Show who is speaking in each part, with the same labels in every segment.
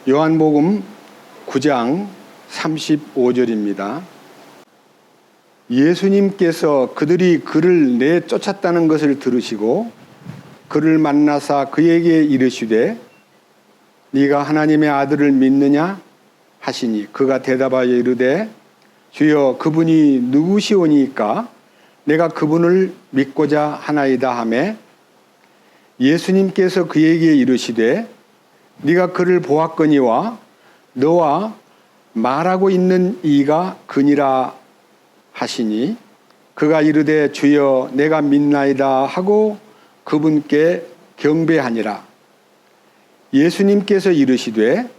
Speaker 1: 요한복음 9장 35절입니다. 예수님께서 그들이 그를 내쫓았다는 것을 들으시고 그를 만나사 그에게 이르시되 네가 하나님의 아들을 믿느냐 하시니 그가 대답하여 이르되 주여 그분이 누구시오니까 내가 그분을 믿고자 하나이다 하매 예수님께서 그에게 이르시되 네가 그를 보았거니와 너와 말하고 있는 이가 그니라 하시니 그가 이르되 주여 내가 믿나이다 하고 그분께 경배하니라. 예수님께서 이르시되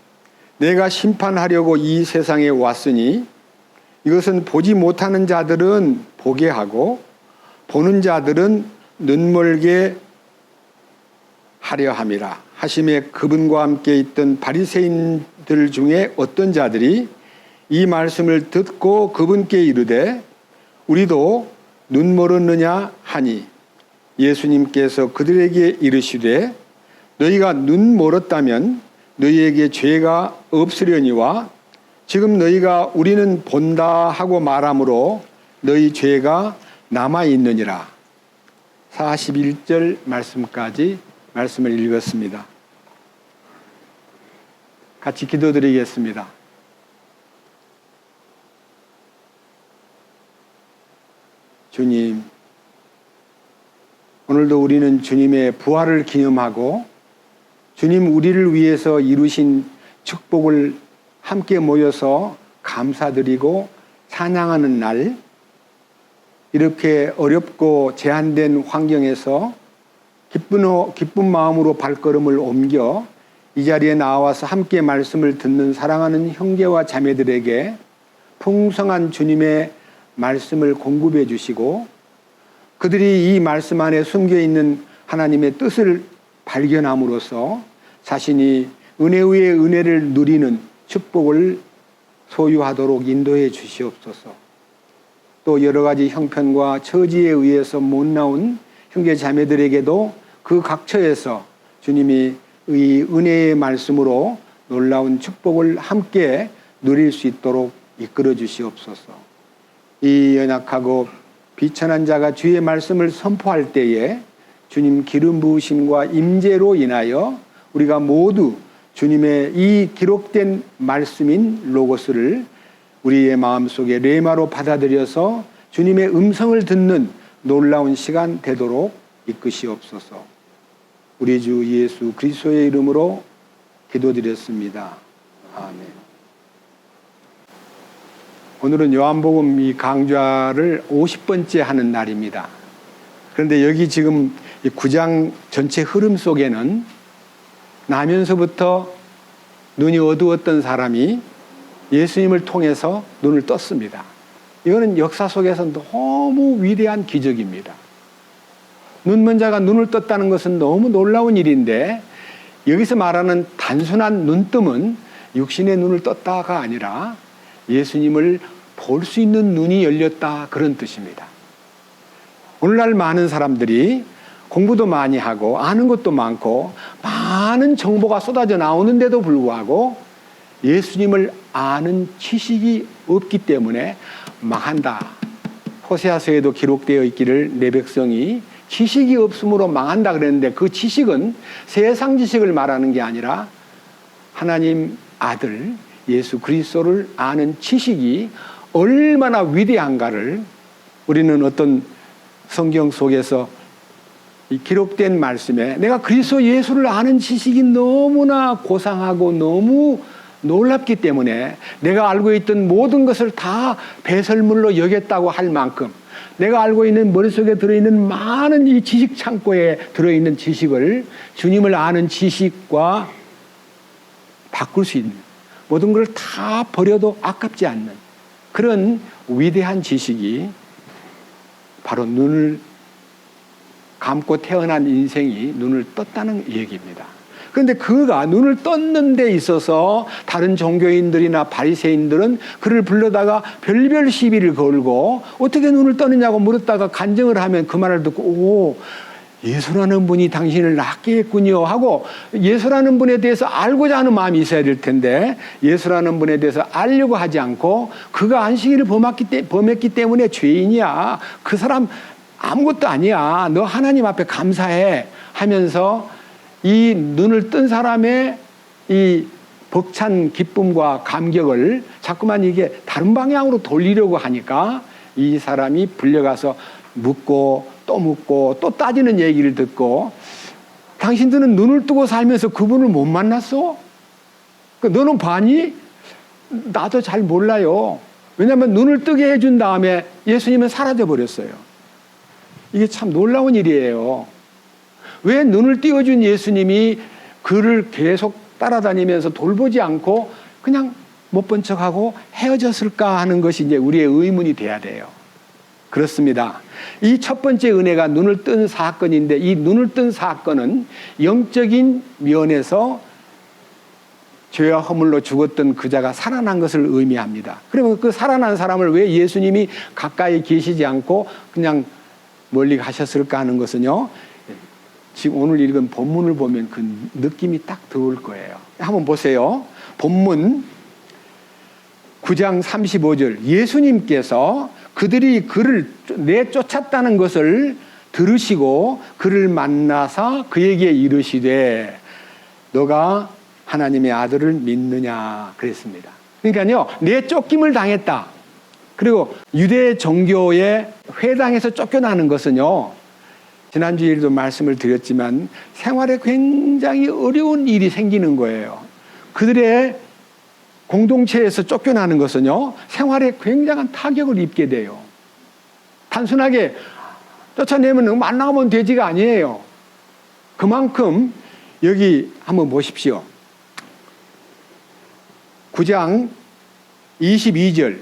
Speaker 1: 내가 심판하려고 이 세상에 왔으니 이것은 보지 못하는 자들은 보게 하고 보는 자들은 눈멀게 하려 함이라 하심에 그분과 함께 있던 바리새인들 중에 어떤 자들이 이 말씀을 듣고 그분께 이르되 우리도 눈 멀었느냐 하니 예수님께서 그들에게 이르시되 너희가 눈 멀었다면 너희에게 죄가 없으려니와 지금 너희가 우리는 본다 하고 말하므로 너희 죄가 남아있느니라. 41절 말씀까지 말씀을 읽었습니다. 같이 기도드리겠습니다. 주님, 오늘도 우리는 주님의 부활을 기념하고 주님 우리를 위해서 이루신 축복을 함께 모여서 감사드리고 찬양하는 날, 이렇게 어렵고 제한된 환경에서 기쁜 마음으로 발걸음을 옮겨 이 자리에 나와서 함께 말씀을 듣는 사랑하는 형제와 자매들에게 풍성한 주님의 말씀을 공급해 주시고 그들이 이 말씀 안에 숨겨 있는 하나님의 뜻을 발견함으로써 자신이 은혜 위에 은혜를 누리는 축복을 소유하도록 인도해 주시옵소서. 또 여러 가지 형편과 처지에 의해서 못 나온 형제 자매들에게도 그 각처에서 주님이 이 은혜의 말씀으로 놀라운 축복을 함께 누릴 수 있도록 이끌어 주시옵소서. 이 연약하고 비천한 자가 주의 말씀을 선포할 때에 주님 기름 부으심과 임재로 인하여 우리가 모두 주님의 이 기록된 말씀인 로고스를 우리의 마음속에 레마로 받아들여서 주님의 음성을 듣는 놀라운 시간 되도록 이끄시옵소서. 우리 주 예수 그리스도의 이름으로 기도드렸습니다. 아멘. 오늘은 요한복음 이 강좌를 50번째 하는 날입니다. 그런데 여기 지금 9장 전체 흐름 속에는 나면서부터 눈이 어두웠던 사람이 예수님을 통해서 눈을 떴습니다. 이거는 역사 속에서 너무 위대한 기적입니다. 눈먼 자가 눈을 떴다는 것은 너무 놀라운 일인데 여기서 말하는 단순한 눈뜸은 육신의 눈을 떴다가 아니라 예수님을 볼 수 있는 눈이 열렸다, 그런 뜻입니다. 오늘날 많은 사람들이 공부도 많이 하고 아는 것도 많고 많은 정보가 쏟아져 나오는데도 불구하고 예수님을 아는 지식이 없기 때문에 망한다. 호세아서에도 기록되어 있기를 내 백성이 지식이 없으므로 망한다 그랬는데 그 지식은 세상 지식을 말하는 게 아니라 하나님 아들 예수 그리스도를 아는 지식이 얼마나 위대한가를 우리는 어떤 성경 속에서 이 기록된 말씀에 내가 그리스도 예수를 아는 지식이 너무나 고상하고 너무 놀랍기 때문에 내가 알고 있던 모든 것을 다 배설물로 여겼다고 할 만큼 내가 알고 있는 머릿속에 들어있는 많은 이 지식 창고에 들어있는 지식을 주님을 아는 지식과 바꿀 수 있는 모든 걸 다 버려도 아깝지 않는 그런 위대한 지식이 바로 눈을 감고 태어난 인생이 눈을 떴다는 얘기입니다. 그런데 그가 눈을 떴는 데 있어서 다른 종교인들이나 바리새인들은 그를 불러다가 별별 시비를 걸고 어떻게 눈을 떴느냐고 물었다가 간증을 하면 그 말을 듣고 예수라는 분이 당신을 낫게 했군요 하고 예수라는 분에 대해서 알고자 하는 마음이 있어야 될 텐데 예수라는 분에 대해서 알려고 하지 않고 그가 안식일을 범했기 때문에 죄인이야. 그 사람 아무것도 아니야. 너 하나님 앞에 감사해 하면서 이 눈을 뜬 사람의 이 벅찬 기쁨과 감격을 자꾸만 이게 다른 방향으로 돌리려고 하니까 이 사람이 불려가서 묻고 또 따지는 얘기를 듣고 당신들은 눈을 뜨고 살면서 그분을 못 만났어? 너는 봤니? 나도 잘 몰라요. 왜냐하면 눈을 뜨게 해준 다음에 예수님은 사라져 버렸어요. 이게 참 놀라운 일이에요. 왜 눈을 띄워준 예수님이 그를 계속 따라다니면서 돌보지 않고 그냥 못 본 척하고 헤어졌을까 하는 것이 이제 우리의 의문이 돼야 돼요. 그렇습니다. 이 첫 번째 은혜가 눈을 뜬 사건인데 이 눈을 뜬 사건은 영적인 면에서 죄와 허물로 죽었던 그자가 살아난 것을 의미합니다. 그러면 그 살아난 사람을 왜 예수님이 가까이 계시지 않고 그냥 멀리 가셨을까 하는 것은요. 지금 오늘 읽은 본문을 보면 그 느낌이 딱 들어올 거예요. 한번 보세요. 본문 9장 35절 예수님께서 그들이 그를 내쫓았다는 것을 들으시고 그를 만나서 그에게 이르시되 너가 하나님의 아들을 믿느냐 그랬습니다. 그러니까요. 내쫓김을 당했다. 그리고 유대 종교의 회당에서 쫓겨나는 것은요. 지난주에도 말씀을 드렸지만 생활에 굉장히 어려운 일이 생기는 거예요. 그들의 공동체에서 쫓겨나는 것은요. 생활에 굉장한 타격을 입게 돼요. 단순하게 쫓아내면 만나면 되지가 아니에요. 그만큼 여기 한번 보십시오. 9장 22절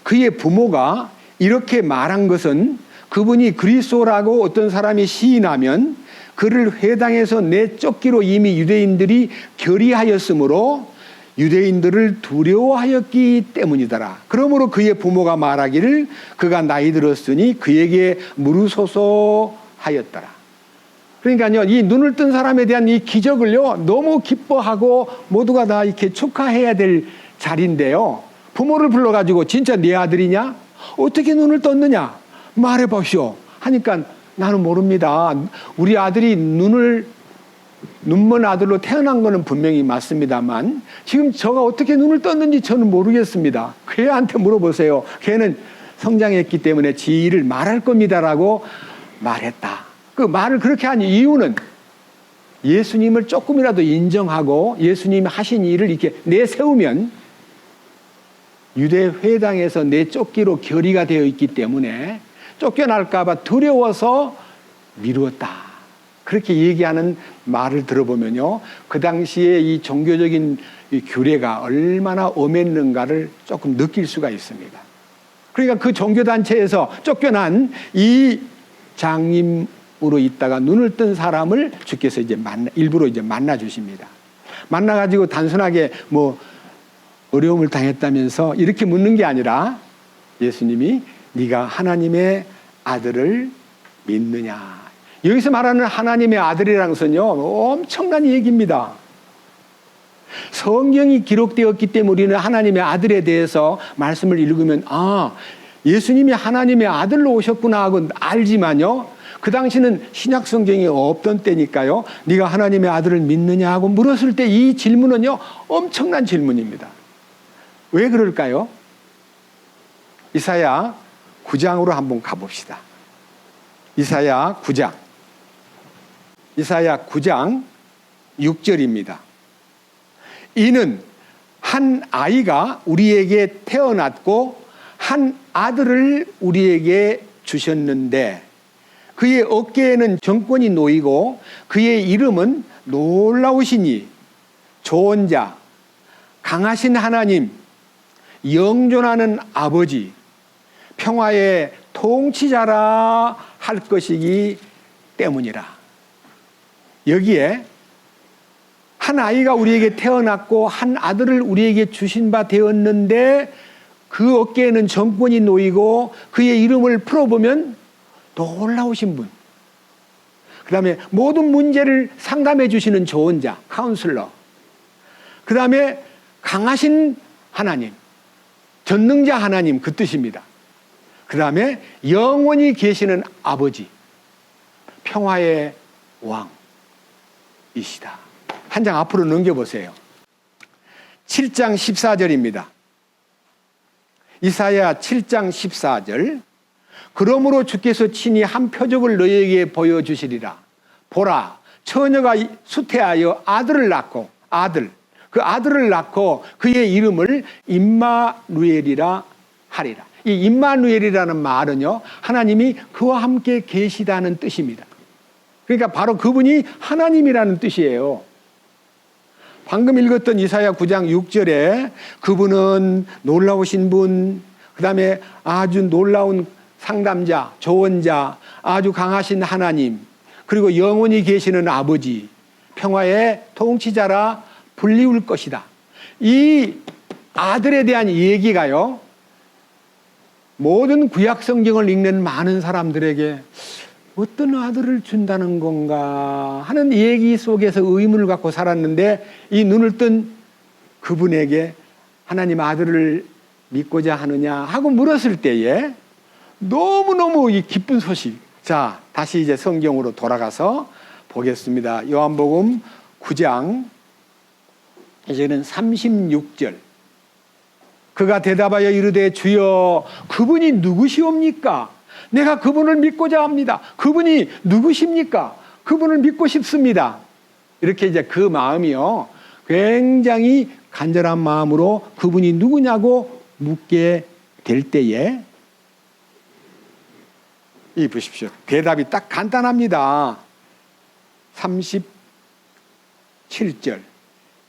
Speaker 1: 그의 부모가 이렇게 말한 것은 그분이 그리스도라고 어떤 사람이 시인하면 그를 회당에서 내쫓기로 이미 유대인들이 결의하였으므로 유대인들을 두려워하였기 때문이더라. 그러므로 그의 부모가 말하기를 그가 나이 들었으니 그에게 물으소서 하였더라. 그러니까요, 이 눈을 뜬 사람에 대한 이 기적을요, 너무 기뻐하고 모두가 다 이렇게 축하해야 될 자리인데요. 부모를 불러가지고 진짜 네 아들이냐? 어떻게 눈을 떴느냐? 말해보시오. 하니까 나는 모릅니다. 우리 아들이 눈먼 아들로 태어난 거는 분명히 맞습니다만 지금 저가 어떻게 눈을 떴는지 저는 모르겠습니다. 그 애한테 물어보세요. 걔는 성장했기 때문에 지 일을 말할 겁니다라고 말했다. 그 말을 그렇게 한 이유는 예수님을 조금이라도 인정하고 예수님이 하신 일을 이렇게 내세우면 유대 회당에서 내쫓기로 결의가 되어 있기 때문에 쫓겨날까 봐 두려워서 미루었다. 그렇게 얘기하는 말을 들어보면요. 그 당시에 이 종교적인 이 규례가 얼마나 엄했는가를 조금 느낄 수가 있습니다. 그러니까 그 종교단체에서 쫓겨난 이 장님으로 있다가 눈을 뜬 사람을 주께서 이제 일부러 이제 만나 주십니다. 만나가지고 단순하게 뭐 어려움을 당했다면서 이렇게 묻는 게 아니라 예수님이 네가 하나님의 아들을 믿느냐. 여기서 말하는 하나님의 아들이라는 것은요, 엄청난 얘기입니다. 성경이 기록되었기 때문에 우리는 하나님의 아들에 대해서 말씀을 읽으면 예수님이 하나님의 아들로 오셨구나 하고 알지만요. 그 당시는 신약 성경이 없던 때니까요. 네가 하나님의 아들을 믿느냐 하고 물었을 때 이 질문은요. 엄청난 질문입니다. 왜 그럴까요? 이사야 9장으로 한번 가봅시다. 이사야 9장 6절입니다. 이는 한 아이가 우리에게 태어났고 한 아들을 우리에게 주셨는데 그의 어깨에는 정권이 놓이고 그의 이름은 놀라우시니 좋은 자, 강하신 하나님, 영존하는 아버지, 평화의 통치자라 할 것이기 때문이라. 여기에 한 아이가 우리에게 태어났고 한 아들을 우리에게 주신 바 되었는데 그 어깨에는 정권이 놓이고 그의 이름을 풀어보면 놀라우신 분, 그 다음에 모든 문제를 상담해 주시는 조언자, 카운슬러. 그 다음에 강하신 하나님, 전능자 하나님, 그 뜻입니다. 그 다음에 영원히 계시는 아버지, 평화의 왕이시다. 한 장 앞으로 넘겨보세요. 7장 14절입니다. 이사야 7장 14절. 그러므로 주께서 친히 한 표적을 너희에게 보여주시리라. 보라, 처녀가 수태하여 아들을 낳고, 그 아들을 낳고 그의 이름을 임마누엘이라 하리라. 이 임마누엘이라는 말은요, 하나님이 그와 함께 계시다는 뜻입니다. 그러니까 바로 그분이 하나님이라는 뜻이에요. 방금 읽었던 이사야 9장 6절에 그분은 놀라우신 분, 그 다음에 아주 놀라운 상담자, 조언자, 아주 강하신 하나님, 그리고 영원히 계시는 아버지, 평화의 통치자라 불리울 것이다. 이 아들에 대한 얘기가요, 모든 구약 성경을 읽는 많은 사람들에게 어떤 아들을 준다는 건가 하는 얘기 속에서 의문을 갖고 살았는데, 이 눈을 뜬 그분에게 하나님 아들을 믿고자 하느냐 하고 물었을 때에 너무너무 이 기쁜 소식. 자, 다시 이제 성경으로 돌아가서 보겠습니다. 요한복음 9장 이제는 36절. 그가 대답하여 이르되 주여 그분이 누구시옵니까? 내가 그분을 믿고자 합니다. 그분이 누구십니까? 그분을 믿고 싶습니다. 이렇게 이제 그 마음이요, 굉장히 간절한 마음으로 그분이 누구냐고 묻게 될 때에, 이 보십시오. 대답이 딱 간단합니다. 37절.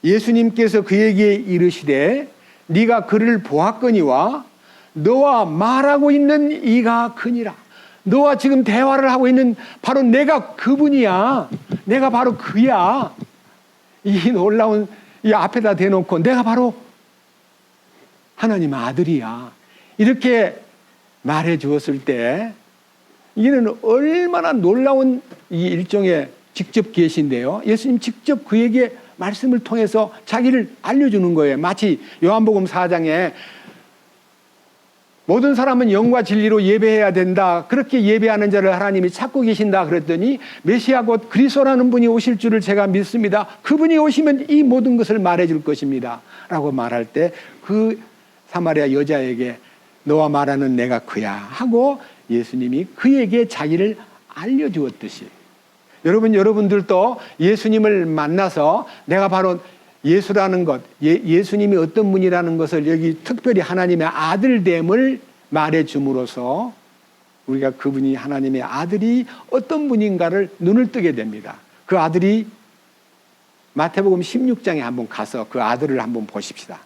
Speaker 1: 예수님께서 그에게 이르시되 네가 그를 보았거니와 너와 말하고 있는 이가 그니라. 너와 지금 대화를 하고 있는 바로 내가 그분이야. 내가 바로 그야. 이 놀라운 이 앞에다 대놓고 내가 바로 하나님 아들이야. 이렇게 말해 주었을 때, 이는 얼마나 놀라운 이 일종의 직접 계시인데요. 예수님 직접 그에게 말씀을 통해서 자기를 알려주는 거예요. 마치 요한복음 4장에 모든 사람은 영과 진리로 예배해야 된다. 그렇게 예배하는 자를 하나님이 찾고 계신다. 그랬더니 메시아 곧 그리스도라는 분이 오실 줄을 제가 믿습니다. 그분이 오시면 이 모든 것을 말해줄 것입니다. 라고 말할 때 그 사마리아 여자에게 너와 말하는 내가 그야 하고 예수님이 그에게 자기를 알려주었듯이, 여러분들도 예수님을 만나서 내가 바로 예수라는 것, 예수님이 어떤 분이라는 것을 여기 특별히 하나님의 아들됨을 말해줌으로써 우리가 그분이 하나님의 아들이 어떤 분인가를 눈을 뜨게 됩니다. 그 아들이 마태복음 16장에 한번 가서 그 아들을 한번 보십시다.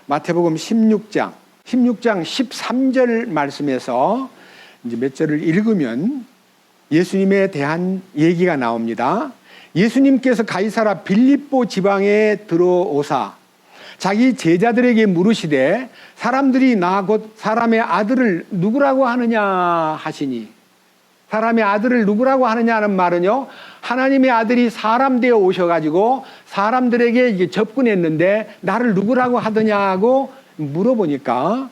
Speaker 1: 마태복음 16장 13절 말씀에서 이제 몇 절을 읽으면 예수님에 대한 얘기가 나옵니다. 예수님께서 가이사라 빌립보 지방에 들어오사 자기 제자들에게 물으시되 사람들이 나 곧 사람의 아들을 누구라고 하느냐 하시니, 사람의 아들을 누구라고 하느냐는 말은요, 하나님의 아들이 사람 되어 오셔가지고 사람들에게 이제 접근했는데 나를 누구라고 하더냐고 물어보니까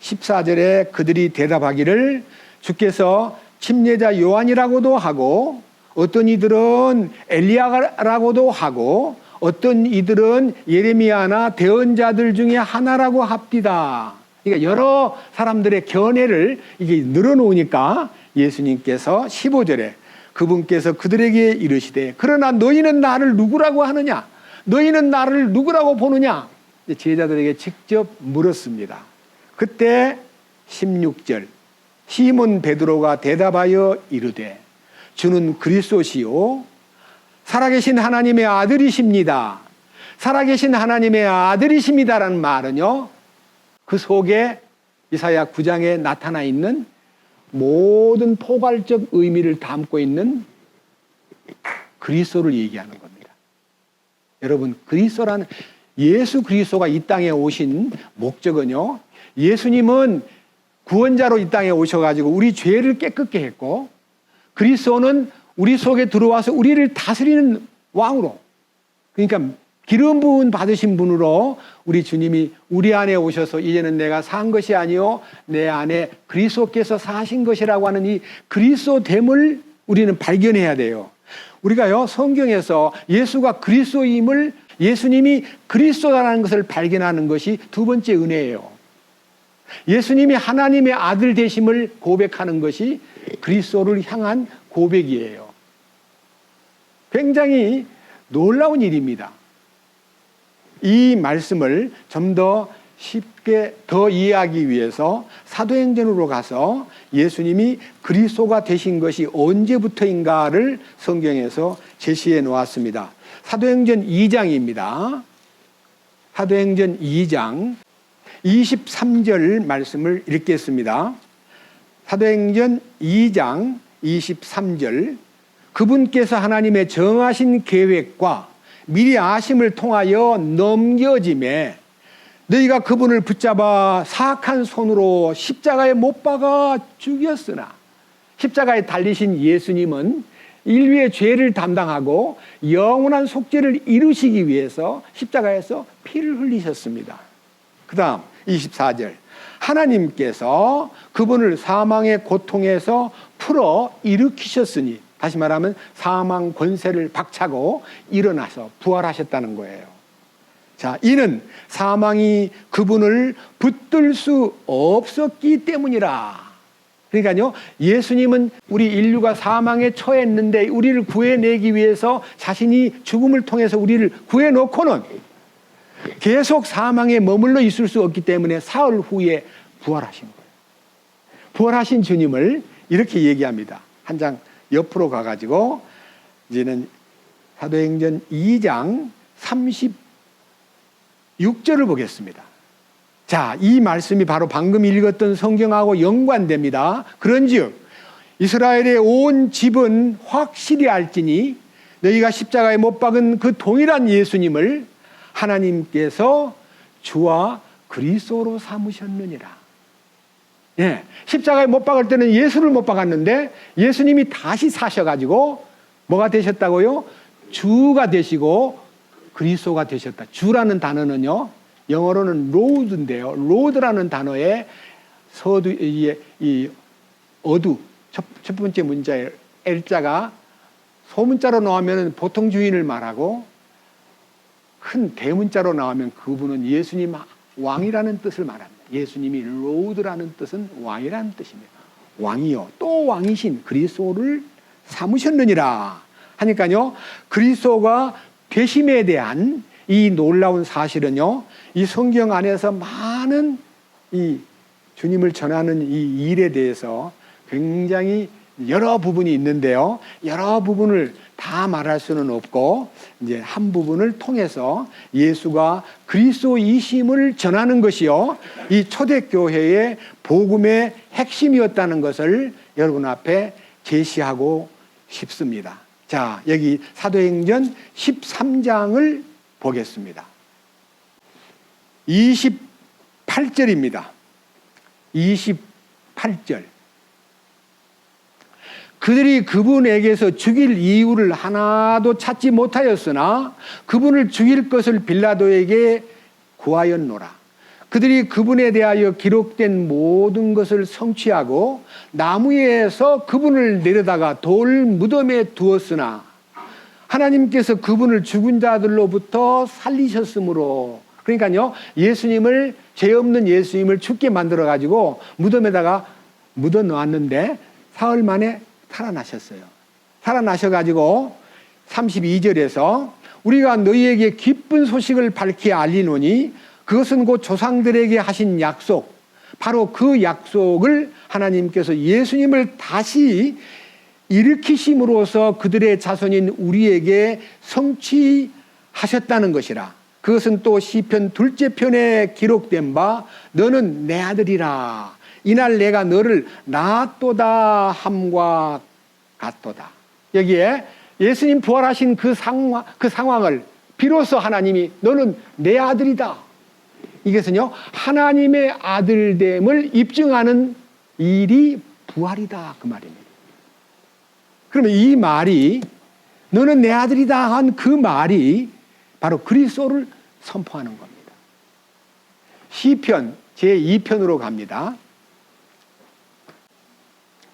Speaker 1: 14절에 그들이 대답하기를 주께서 침례자 요한이라고도 하고 어떤 이들은 엘리야라고도 하고 어떤 이들은 예레미야나 대언자들 중에 하나라고 합디다. 그러니까 여러 사람들의 견해를 이게 늘어놓으니까 예수님께서 15절에 그분께서 그들에게 이르시되 그러나 너희는 나를 누구라고 하느냐? 너희는 나를 누구라고 보느냐? 제자들에게 직접 물었습니다. 그때 16절 시몬 베드로가 대답하여 이르되 주는 그리스도시요 살아계신 하나님의 아들이십니다. 살아계신 하나님의 아들이십니다라는 말은요, 그 속에 이사야 9장에 나타나 있는 모든 포괄적 의미를 담고 있는 그리스도를 얘기하는 겁니다. 여러분, 그리스도라는 예수 그리스도가 이 땅에 오신 목적은요, 예수님은 구원자로 이 땅에 오셔가지고 우리 죄를 깨끗게 했고 그리스도는 우리 속에 들어와서 우리를 다스리는 왕으로, 그러니까 기름 부은 받으신 분으로 우리 주님이 우리 안에 오셔서 이제는 내가 산 것이 아니요 내 안에 그리스도께서 사신 것이라고 하는 이 그리스도됨을 우리는 발견해야 돼요. 우리가요, 성경에서 예수가 그리스도임을, 예수님이 그리스도라는 것을 발견하는 것이 두 번째 은혜예요. 예수님이 하나님의 아들 되심을 고백하는 것이 그리스도를 향한 고백이에요. 굉장히 놀라운 일입니다. 이 말씀을 좀 더 쉽게 더 이해하기 위해서 사도행전으로 가서 예수님이 그리스도가 되신 것이 언제부터인가를 성경에서 제시해 놓았습니다. 사도행전 2장입니다. 사도행전 2장 23절 말씀을 읽겠습니다. 사도행전 2장 23절, 그분께서 하나님의 정하신 계획과 미리 아심을 통하여 넘겨짐에 너희가 그분을 붙잡아 사악한 손으로 십자가에 못 박아 죽였으나, 십자가에 달리신 예수님은 인류의 죄를 담당하고 영원한 속죄를 이루시기 위해서 십자가에서 피를 흘리셨습니다. 그 다음 24절, 하나님께서 그분을 사망의 고통에서 풀어 일으키셨으니, 다시 말하면 사망 권세를 박차고 일어나서 부활하셨다는 거예요. 자, 이는 사망이 그분을 붙들 수 없었기 때문이라. 그러니까요, 예수님은 우리 인류가 사망에 처했는데 우리를 구해내기 위해서 자신이 죽음을 통해서 우리를 구해놓고는 계속 사망에 머물러 있을 수 없기 때문에 사흘 후에 부활하신 거예요. 부활하신 주님을 이렇게 얘기합니다. 한 장 옆으로 가가지고 이제는 사도행전 2장 36절을 보겠습니다. 자, 이 말씀이 바로 방금 읽었던 성경하고 연관됩니다. 그런즉 이스라엘의 온 집은 확실히 알지니 너희가 십자가에 못 박은 그 동일한 예수님을 하나님께서 주와 그리스도로 삼으셨느니라. 예, 십자가에 못 박을 때는 예수를 못 박았는데 예수님이 다시 사셔가지고 뭐가 되셨다고요? 주가 되시고 그리스도가 되셨다. 주라는 단어는요, 영어로는 로드인데요. 로드라는 단어에 서두, 이 어두, 첫 번째 문자의 L자가 소문자로 나오면 보통 주인을 말하고, 큰 대문자로 나오면 그분은 예수님 왕이라는 뜻을 말합니다. 예수님이 로드라는 뜻은 왕이라는 뜻입니다. 왕이요, 또 왕이신 그리스도를 삼으셨느니라 하니까요, 그리스도가 되심에 대한 이 놀라운 사실은요, 이 성경 안에서 많은 이 주님을 전하는 이 일에 대해서 굉장히 여러 부분이 있는데요, 여러 부분을 다 말할 수는 없고 이제 한 부분을 통해서 예수가 그리스도이심을 전하는 것이요, 이 초대교회의 복음의 핵심이었다는 것을 여러분 앞에 제시하고 싶습니다. 자, 여기 사도행전 13장을 보겠습니다. 28절입니다. 28절. 그들이 그분에게서 죽일 이유를 하나도 찾지 못하였으나 그분을 죽일 것을 빌라도에게 구하였노라. 그들이 그분에 대하여 기록된 모든 것을 성취하고 나무에서 그분을 내려다가 돌 무덤에 두었으나 하나님께서 그분을 죽은 자들로부터 살리셨으므로, 그러니까요, 예수님을, 죄 없는 예수님을 죽게 만들어 가지고 무덤에다가 묻어 놓았는데 사흘 만에 살아나셨어요. 살아나셔가지고 32절에서 우리가 너희에게 기쁜 소식을 밝히 알리노니 그것은 곧 조상들에게 하신 약속, 바로 그 약속을 하나님께서 예수님을 다시 일으키심으로써 그들의 자손인 우리에게 성취하셨다는 것이라. 그것은 또 시편 2째 편에 기록된 바 너는 내 아들이라 이날 내가 너를 낳았도다 함과 같도다. 여기에 예수님 부활하신 그 상황을 비로소 하나님이 너는 내 아들이다, 이것은요, 하나님의 아들됨을 입증하는 일이 부활이다, 그 말입니다. 그러면 이 말이 너는 내 아들이다 한 그 말이 바로 그리스도를 선포하는 겁니다. 시편 제2편으로 갑니다.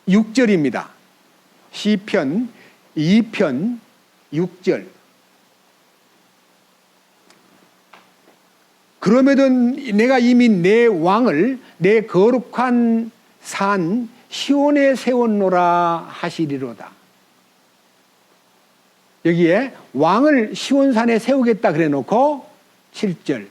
Speaker 1: 6절입니다. 시편 2편 6절. 그럼에도 내가 이미 내 왕을 내 거룩한 산 시온에 세웠노라 하시리로다. 여기에 왕을 시온산에 세우겠다 그래 놓고 7절.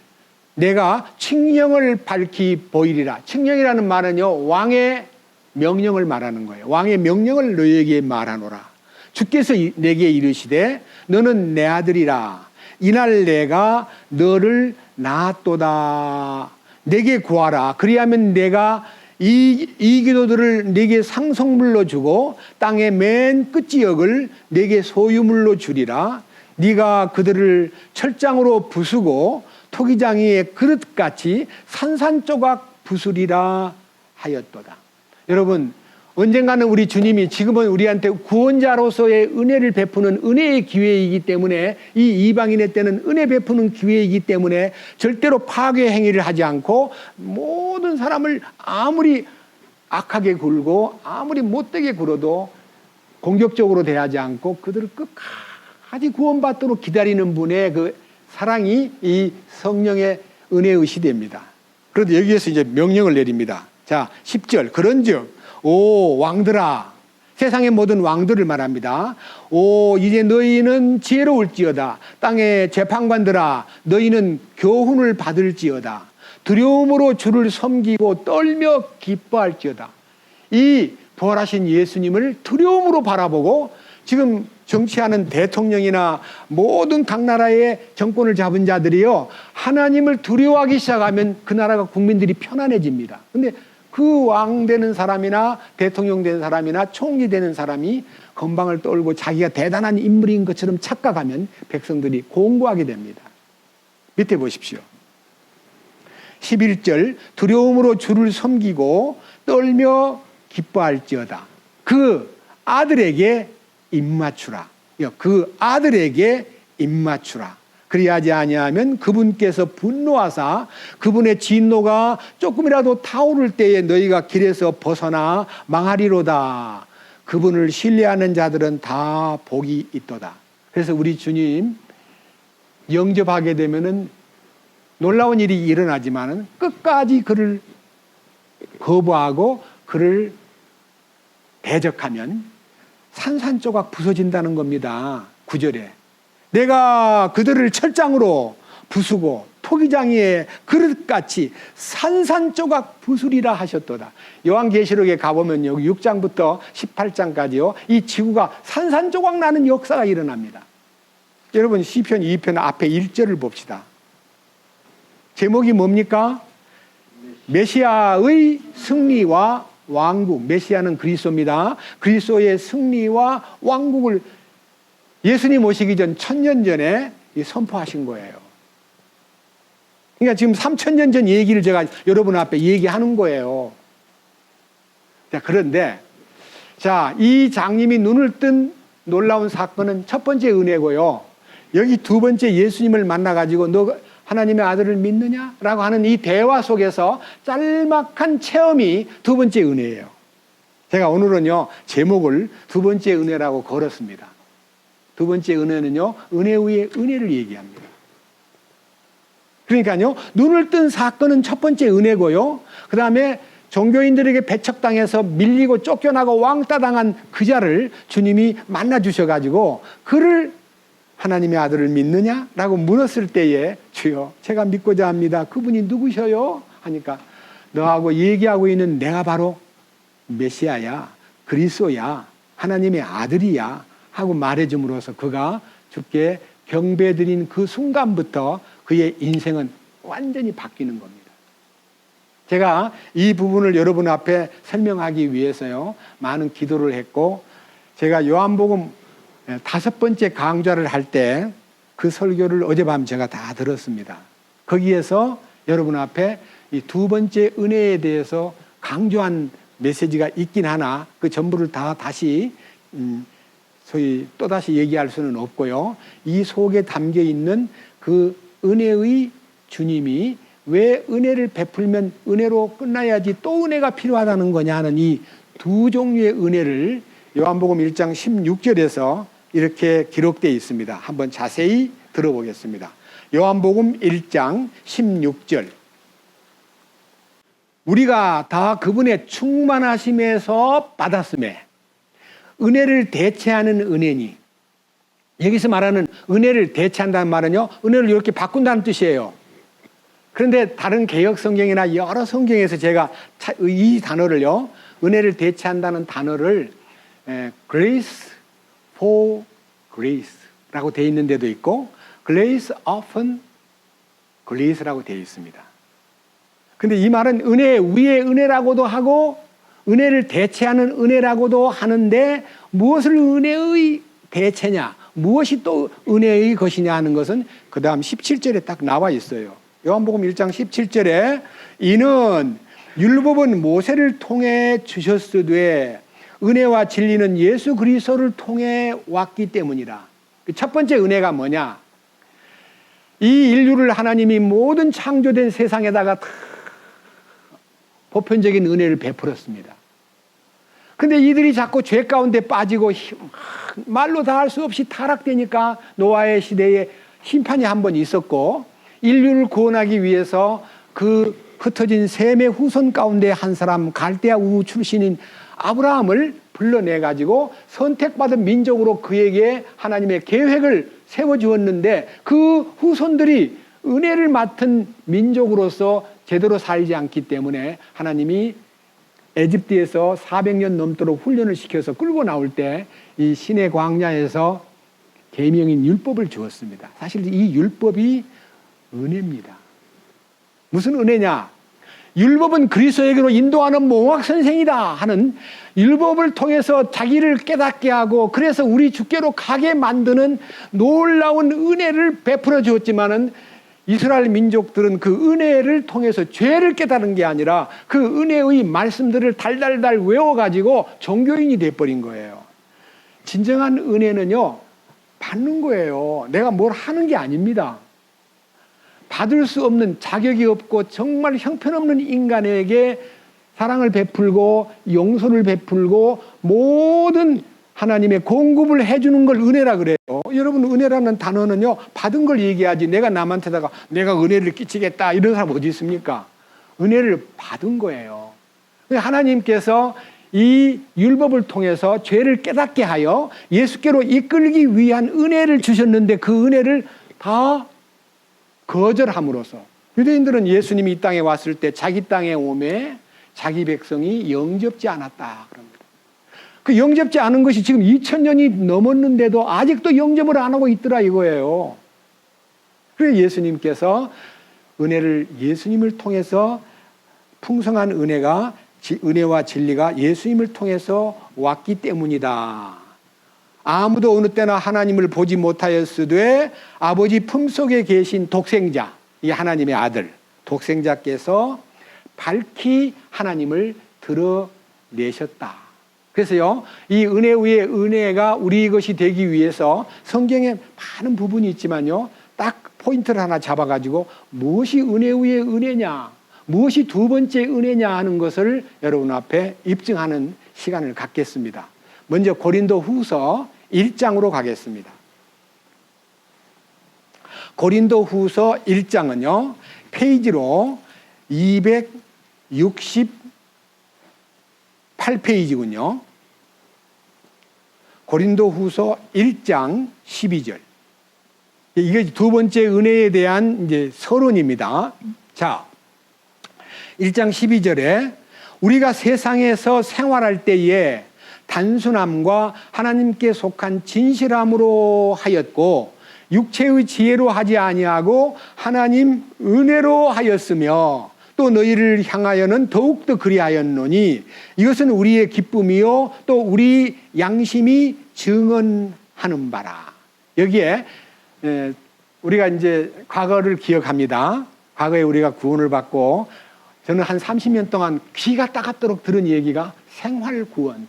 Speaker 1: 내가 칙령을 밝히 보이리라. 칙령이라는 말은요, 왕의 명령을 말하는 거예요. 왕의 명령을 너희에게 말하노라. 주께서 내게 이르시되 너는 내 아들이라. 이날 내가 너를 낳았도다. 내게 구하라. 그리하면 내가 이 기도들을 내게 상속물로 주고 땅의 맨 끝지역을 내게 소유물로 주리라. 네가 그들을 철장으로 부수고 토기장이의 그릇같이 산산조각 부수리라 하였도다. 여러분, 언젠가는 우리 주님이 지금은 우리한테 구원자로서의 은혜를 베푸는 은혜의 기회이기 때문에, 이 이방인의 때는 은혜 베푸는 기회이기 때문에 절대로 파괴 행위를 하지 않고 모든 사람을 아무리 악하게 굴고 아무리 못되게 굴어도 공격적으로 대하지 않고 그들을 끝까지 구원받도록 기다리는 분의 그 사랑이 이 성령의 은혜의 시대입니다. 그런데 여기에서 이제 명령을 내립니다. 자, 10절. 그런즉 오 왕들아, 세상의 모든 왕들을 말합니다. 오 이제 너희는 지혜로울지어다. 땅의 재판관들아, 너희는 교훈을 받을지어다. 두려움으로 주를 섬기고 떨며 기뻐할지어다. 이 부활하신 예수님을 두려움으로 바라보고 지금 정치하는 대통령이나 모든 각 나라의 정권을 잡은 자들이요, 하나님을 두려워하기 시작하면 그 나라가 국민들이 편안해집니다. 근데 그 왕 되는 사람이나 대통령 되는 사람이나 총리 되는 사람이 건방을 떨고 자기가 대단한 인물인 것처럼 착각하면 백성들이 공고하게 됩니다. 밑에 보십시오. 11절. 두려움으로 주를 섬기고 떨며 기뻐할지어다. 그 아들에게 입맞추라. 그 아들에게 입맞추라. 그리하지 아니하면 그분께서 분노하사 그분의 진노가 조금이라도 타오를 때에 너희가 길에서 벗어나 망하리로다. 그분을 신뢰하는 자들은 다 복이 있도다. 그래서 우리 주님 영접하게 되면은 놀라운 일이 일어나지만은 끝까지 그를 거부하고 그를 대적하면 산산조각 부서진다는 겁니다. 9절에. 내가 그들을 철장으로 부수고 토기장이의 그릇같이 산산조각 부수리라 하셨도다. 요한계시록에 가보면 여기 6장부터 18장까지요, 이 지구가 산산조각 나는 역사가 일어납니다. 여러분, 시편 2편 앞에 1절을 봅시다. 제목이 뭡니까? 메시아의 승리와 왕국. 메시아는 그리스도입니다. 그리스도의 승리와 왕국을 예수님 오시기 전 1000년 전에 선포하신 거예요. 그러니까 지금 3000년 전 얘기를 제가 여러분 앞에 얘기하는 거예요. 자, 그런데 자, 이 장님이 눈을 뜬 놀라운 사건은 첫 번째 은혜고요. 여기 두 번째 예수님을 만나가지고 너 하나님의 아들을 믿느냐? 라고 하는 이 대화 속에서 짤막한 체험이 두 번째 은혜예요. 제가 오늘은요, 제목을 두 번째 은혜라고 걸었습니다. 두 번째 은혜는요, 은혜 위에 은혜를 얘기합니다. 그러니까요, 눈을 뜬 사건은 첫 번째 은혜고요, 그 다음에 종교인들에게 배척당해서 밀리고 쫓겨나고 왕따 당한 그 자를 주님이 만나 주셔가지고 그를 하나님의 아들을 믿느냐? 라고 물었을 때에 주여 제가 믿고자 합니다. 그분이 누구셔요? 하니까 너하고 얘기하고 있는 내가 바로 메시아야, 그리스도야, 하나님의 아들이야 하고 말해줌으로써 그가 주께 경배드린 그 순간부터 그의 인생은 완전히 바뀌는 겁니다. 제가 이 부분을 여러분 앞에 설명하기 위해서요, 많은 기도를 했고, 제가 요한복음 5번째 강좌를 할 때 그 설교를 어젯밤 제가 다 들었습니다. 거기에서 여러분 앞에 이 두 번째 은혜에 대해서 강조한 메시지가 있긴 하나 그 전부를 다 다시 소위 또다시 얘기할 수는 없고요. 이 속에 담겨 있는 그 은혜의 주님이 왜 은혜를 베풀면 은혜로 끝나야지 또 은혜가 필요하다는 거냐 하는 이 두 종류의 은혜를 요한복음 1장 16절에서 이렇게 기록되어 있습니다. 한번 자세히 들어보겠습니다. 요한복음 1장 16절. 우리가 다 그분의 충만하심에서 받았음에 은혜를 대체하는 은혜니. 여기서 말하는 은혜를 대체한다는 말은요, 은혜를 이렇게 바꾼다는 뜻이에요. 그런데 다른 개역 성경이나 여러 성경에서 제가 이 단어를요, 은혜를 대체한다는 단어를 grace for grace라고 되어 있는 데도 있고 grace upon grace라고 되어 있습니다. 근데 이 말은 은혜 위에 은혜라고도 하고 은혜를 대체하는 은혜라고도 하는데 무엇을 은혜의 대체냐, 무엇이 또 은혜의 것이냐 하는 것은 그 다음 17절에 딱 나와 있어요. 요한복음 1장 17절에 이는 율법은 모세를 통해 주셨으되 은혜와 진리는 예수 그리스도를 통해 왔기 때문이라. 첫 번째 은혜가 뭐냐? 이 인류를 하나님이 모든 창조된 세상에다가 다 보편적인 은혜를 베풀었습니다. 근데 이들이 자꾸 죄 가운데 빠지고 말로 다 할 수 없이 타락되니까 노아의 시대에 심판이 한 번 있었고 인류를 구원하기 위해서 그 흩어진 셈의 후손 가운데 한 사람 갈대아 우 출신인 아브라함을 불러내가지고 선택받은 민족으로 그에게 하나님의 계획을 세워주었는데 그 후손들이 은혜를 맡은 민족으로서 제대로 살지 않기 때문에 하나님이 에집트에서 400년 넘도록 훈련을 시켜서 끌고 나올 때 이 시내 광야에서 계명인 율법을 주었습니다. 사실 이 율법이 은혜입니다. 무슨 은혜냐? 율법은 그리스도에게로 인도하는 몽학 선생이다 하는 율법을 통해서 자기를 깨닫게 하고 그래서 우리 주께로 가게 만드는 놀라운 은혜를 베풀어 주었지만은 이스라엘 민족들은 그 은혜를 통해서 죄를 깨달은 게 아니라 그 은혜의 말씀들을 달달달 외워가지고 종교인이 돼버린 거예요. 진정한 은혜는요, 받는 거예요. 내가 뭘 하는 게 아닙니다. 받을 수 없는, 자격이 없고 정말 형편없는 인간에게 사랑을 베풀고 용서를 베풀고 모든 하나님의 공급을 해주는 걸 은혜라 그래요. 여러분, 은혜라는 단어는요, 받은 걸 얘기하지 내가 남한테다가 내가 은혜를 끼치겠다 이런 사람 어디 있습니까? 은혜를 받은 거예요. 하나님께서 이 율법을 통해서 죄를 깨닫게 하여 예수께로 이끌기 위한 은혜를 주셨는데 그 은혜를 다 거절함으로써 유대인들은 예수님이 이 땅에 왔을 때 자기 땅에 오매 자기 백성이 영접지 않았다 그럽니다. 그 영접지 않은 것이 지금 2000년이 넘었는데도 아직도 영접을 안 하고 있더라 이거예요. 그래서 예수님께서 은혜를 예수님을 통해서 풍성한 은혜와 진리가 예수님을 통해서 왔기 때문이다. 아무도 어느 때나 하나님을 보지 못하였으되 아버지 품속에 계신 독생자, 이 하나님의 아들 독생자께서 밝히 하나님을 드러내셨다. 그래서요, 이 은혜 위에 은혜가 우리 것이 되기 위해서 성경에 많은 부분이 있지만요, 딱 포인트를 하나 잡아가지고 무엇이 은혜 위에 은혜냐, 무엇이 두 번째 은혜냐 하는 것을 여러분 앞에 입증하는 시간을 갖겠습니다. 먼저 고린도 후서 1장으로 가겠습니다. 고린도 후서 1장은요, 페이지로 268페이지군요. 고린도 후서 1장 12절. 이게 두 번째 은혜에 대한 이제 서론입니다. 자, 1장 12절에 우리가 세상에서 생활할 때에 단순함과 하나님께 속한 진실함으로 하였고 육체의 지혜로 하지 아니하고 하나님 은혜로 하였으며 또 너희를 향하여는 더욱더 그리하였노니 이것은 우리의 기쁨이요 또 우리 양심이 증언하는 바라. 여기에 우리가 이제 과거를 기억합니다. 과거에 우리가 구원을 받고 저는 한 30년 동안 귀가 따갑도록 들은 얘기가 생활구원.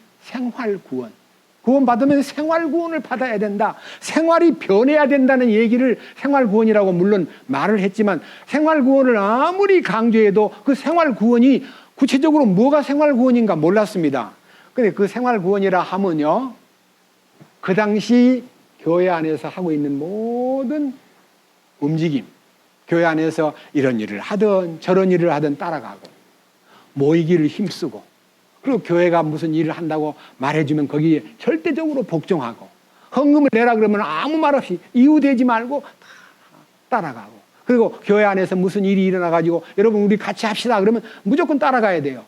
Speaker 1: 구원받으면 생활구원을 받아야 된다. 생활이 변해야 된다는 얘기를 생활구원이라고 물론 말을 했지만 생활구원을 아무리 강조해도 그 생활구원이 구체적으로 뭐가 생활구원인가 몰랐습니다. 근데 그 생활구원이라 하면요, 그 당시 교회 안에서 하고 있는 모든 움직임, 교회 안에서 이런 일을 하든 저런 일을 하든 따라가고 모이기를 힘쓰고 그리고 교회가 무슨 일을 한다고 말해주면 거기에 절대적으로 복종하고 헌금을 내라 그러면 아무 말 없이 이유되지 말고 따라가고 그리고 교회 안에서 무슨 일이 일어나가지고 여러분 우리 같이 합시다 그러면 무조건 따라가야 돼요.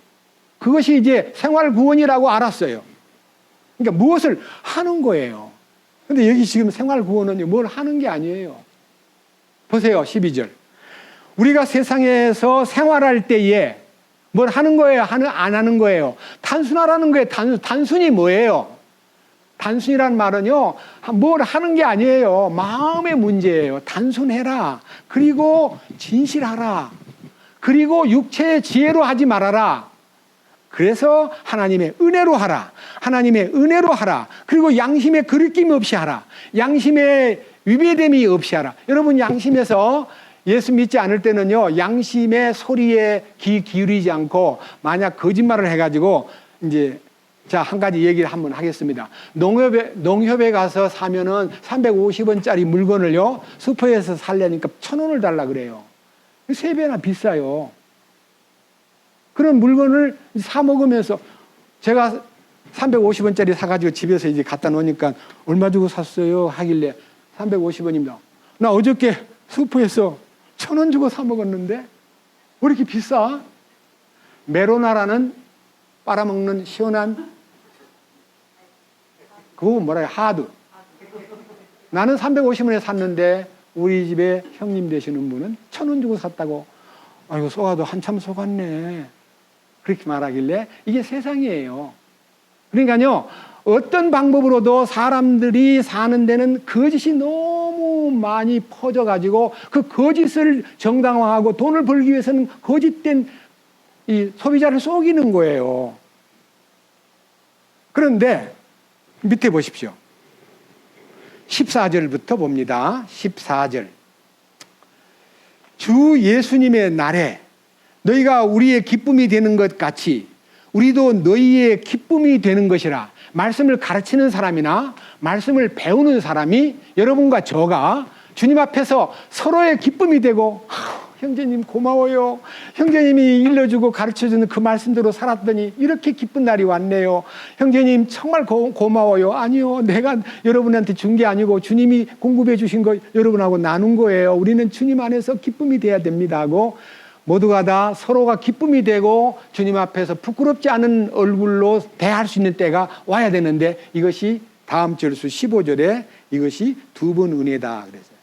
Speaker 1: 그것이 이제 생활구원이라고 알았어요. 그러니까 무엇을 하는 거예요. 근데 여기 지금 생활구원은 뭘 하는 게 아니에요. 보세요. 12절. 우리가 세상에서 생활할 때에 뭘 하는 거예요? 안 하는 거예요? 단순하라는 거예요. 단순히 뭐예요? 단순이란 말은요, 뭘 하는 게 아니에요. 마음의 문제예요. 단순해라. 그리고 진실하라. 그리고 육체의 지혜로 하지 말아라. 그래서 하나님의 은혜로 하라. 하나님의 은혜로 하라. 그리고 양심에 거리낌 없이 하라. 양심에 위배됨이 없이 하라. 여러분 양심에서 예수 믿지 않을 때는요, 양심의 소리에 귀 기울이지 않고 만약 거짓말을 해가지고 이제 자, 한 가지 얘기를 한번 하겠습니다. 농협에 가서 사면은 350원짜리 물건을요, 슈퍼에서 살려니까 1,000원을 달라 그래요. 3배나 비싸요. 그런 물건을 사 먹으면서 제가 350원짜리 사가지고 집에서 이제 갖다 놓으니까 얼마 주고 샀어요? 하길래 350원입니다. 나 어저께 슈퍼에서 1,000원 주고 사 먹었는데 왜 이렇게 비싸? 메로나라는 빨아먹는 시원한 그거 뭐라 해요? 하드. 나는 350원에 샀는데 우리 집에 형님 되시는 분은 1,000원 주고 샀다고. 아이고 속아도 한참 속았네. 그렇게 말하길래 이게 세상이에요. 그러니까요, 어떤 방법으로도 사람들이 사는 데는 거짓이 너무 많이 퍼져가지고 그 거짓을 정당화하고 돈을 벌기 위해서는 거짓된 이 소비자를 속이는 거예요. 그런데 밑에 보십시오. 14절부터 봅니다. 14절. 주 예수님의 날에 너희가 우리의 기쁨이 되는 것 같이 우리도 너희의 기쁨이 되는 것이라. 말씀을 가르치는 사람이나 말씀을 배우는 사람이 여러분과 저가 주님 앞에서 서로의 기쁨이 되고 형제님 고마워요. 형제님이 일러주고 가르쳐주는 그 말씀대로 살았더니 이렇게 기쁜 날이 왔네요. 형제님 정말 고마워요. 아니요, 내가 여러분한테 준 게 아니고 주님이 공급해 주신 거 여러분하고 나눈 거예요. 우리는 주님 안에서 기쁨이 돼야 됩니다 하고 모두가 다 서로가 기쁨이 되고 주님 앞에서 부끄럽지 않은 얼굴로 대할 수 있는 때가 와야 되는데 이것이 다음 절수 15절에 이것이 두 번 은혜다 그랬어요.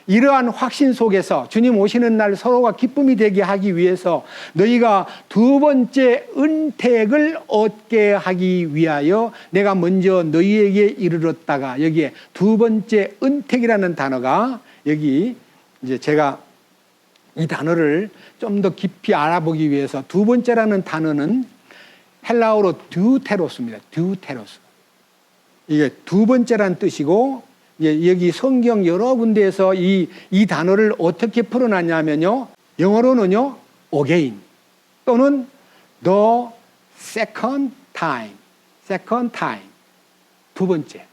Speaker 1: 이러한 확신 속에서 주님 오시는 날 서로가 기쁨이 되게 하기 위해서 너희가 두 번째 은택을 얻게 하기 위하여 내가 먼저 너희에게 이르렀다가 여기에 두 번째 은택이라는 단어가 여기 이제 제가 이 단어를 좀 더 깊이 알아보기 위해서 두 번째라는 단어는 헬라어로 듀테로스입니다. 듀테로스. 이게 두 번째라는 뜻이고 여기 성경 여러 군데에서 이 단어를 어떻게 풀어놨냐면요. 영어로는요. again 또는 the second time. 두 번째.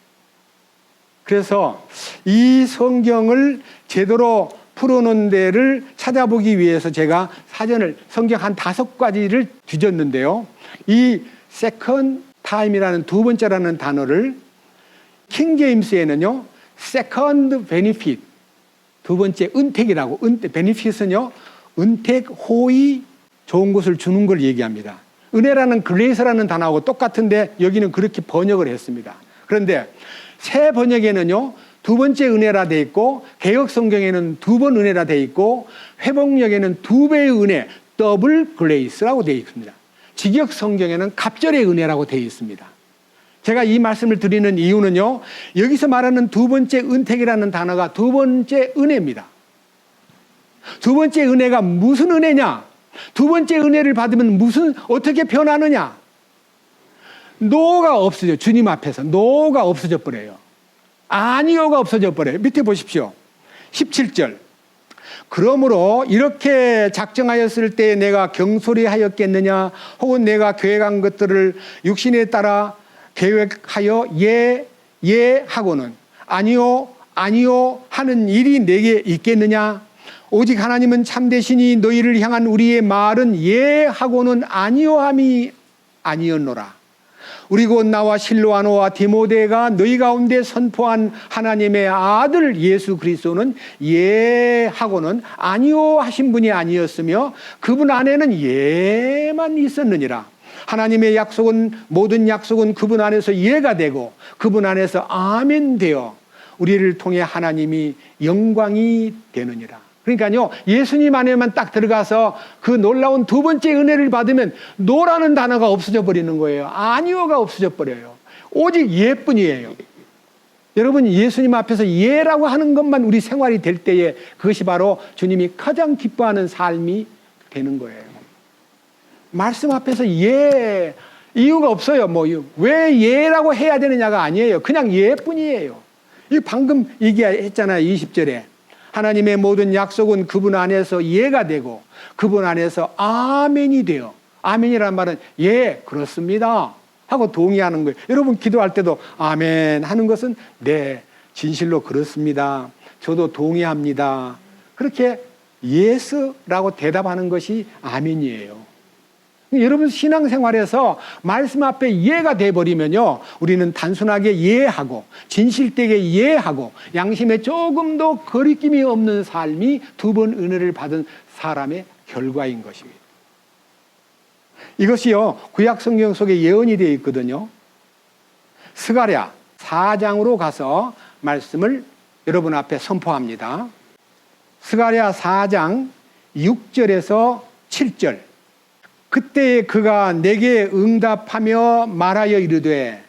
Speaker 1: 그래서 이 성경을 제대로 풀어놓은 데를 찾아보기 위해서 제가 사전을 성경 한 5가지를 뒤졌는데요. 이 second time이라는 두 번째라는 단어를 킹제임스에는요. second benefit 두 번째 은택이라고 benefit은요. 은택, 호의, 좋은 것을 주는 걸 얘기합니다. 은혜라는 grace라는 단어하고 똑같은데 여기는 그렇게 번역을 했습니다. 그런데 새 번역에는요. 두 번째 은혜라 돼 있고 개역 성경에는 두 번 은혜라 돼 있고 회복력에는 2배의 은혜 더블 그레이스라고 되어 있습니다. 직역 성경에는 갑절의 은혜라고 되어 있습니다. 제가 이 말씀을 드리는 이유는요. 여기서 말하는 두 번째 은택이라는 단어가 두 번째 은혜입니다. 두 번째 은혜가 무슨 은혜냐? 두 번째 은혜를 받으면 어떻게 변하느냐? 노가 없어져. 주님 앞에서 노가 없어져 버려요. 아니요가 없어져 버려요. 밑에 보십시오. 17절. 그러므로 이렇게 작정하였을 때 내가 경솔히 하였겠느냐, 혹은 내가 계획한 것들을 육신에 따라 계획하여 예 하고는 아니요 하는 일이 내게 있겠느냐. 오직 하나님은 참되시니 너희를 향한 우리의 말은 예 하고는 아니요함이 아니었노라. 우리 곧 나와 실로아노와 디모데가 너희 가운데 선포한 하나님의 아들 예수 그리스도는 예 하고는 아니요 하신 분이 아니었으며 그분 안에는 예만 있었느니라. 하나님의 약속은, 모든 약속은 그분 안에서 예가 되고 그분 안에서 아멘 되어 우리를 통해 하나님이 영광이 되느니라. 그러니까요, 예수님 안에만 딱 들어가서 그 놀라운 두 번째 은혜를 받으면 노라는 단어가 없어져 버리는 거예요. 아니요가 없어져 버려요. 오직 예뿐이에요. 여러분, 예수님 앞에서 예라고 하는 것만 우리 생활이 될 때에 그것이 바로 주님이 가장 기뻐하는 삶이 되는 거예요. 말씀 앞에서 예, 이유가 없어요. 왜 예라고 해야 되느냐가 아니에요. 그냥 예뿐이에요. 이 방금 얘기했잖아요. 20절에. 하나님의 모든 약속은 그분 안에서 예가 되고 그분 안에서 아멘이 돼요. 아멘이라는 말은 예, 그렇습니다 하고 동의하는 거예요. 여러분 기도할 때도 아멘 하는 것은 네, 진실로 그렇습니다. 저도 동의합니다. 그렇게 예스라고 대답하는 것이 아멘이에요. 여러분 신앙생활에서 말씀 앞에 예가 돼버리면요, 우리는 단순하게 예하고 진실되게 예하고 양심에 조금 더 거리낌이 없는 삶이 두 번 은혜를 받은 사람의 결과인 것입니다. 이것이요, 구약 성경 속에 예언이 되어 있거든요. 스가랴 4장으로 가서 말씀을 여러분 앞에 선포합니다. 스가랴 4장 6절에서 7절. 그때 그가 내게 응답하며 말하여 이르되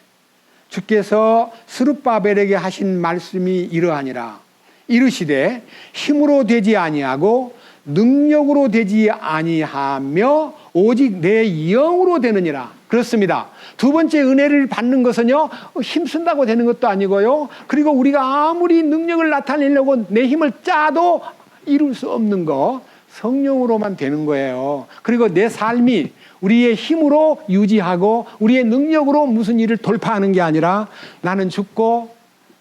Speaker 1: 주께서 스룹바벨에게 하신 말씀이 이러하니라. 이르시되 힘으로 되지 아니하고 능력으로 되지 아니하며 오직 내 영으로 되느니라. 그렇습니다. 두 번째 은혜를 받는 것은요, 힘쓴다고 되는 것도 아니고요, 그리고 우리가 아무리 능력을 나타내려고 내 힘을 짜도 이룰 수 없는 거, 성령으로만 되는 거예요. 그리고 내 삶이 우리의 힘으로 유지하고 우리의 능력으로 무슨 일을 돌파하는 게 아니라 나는 죽고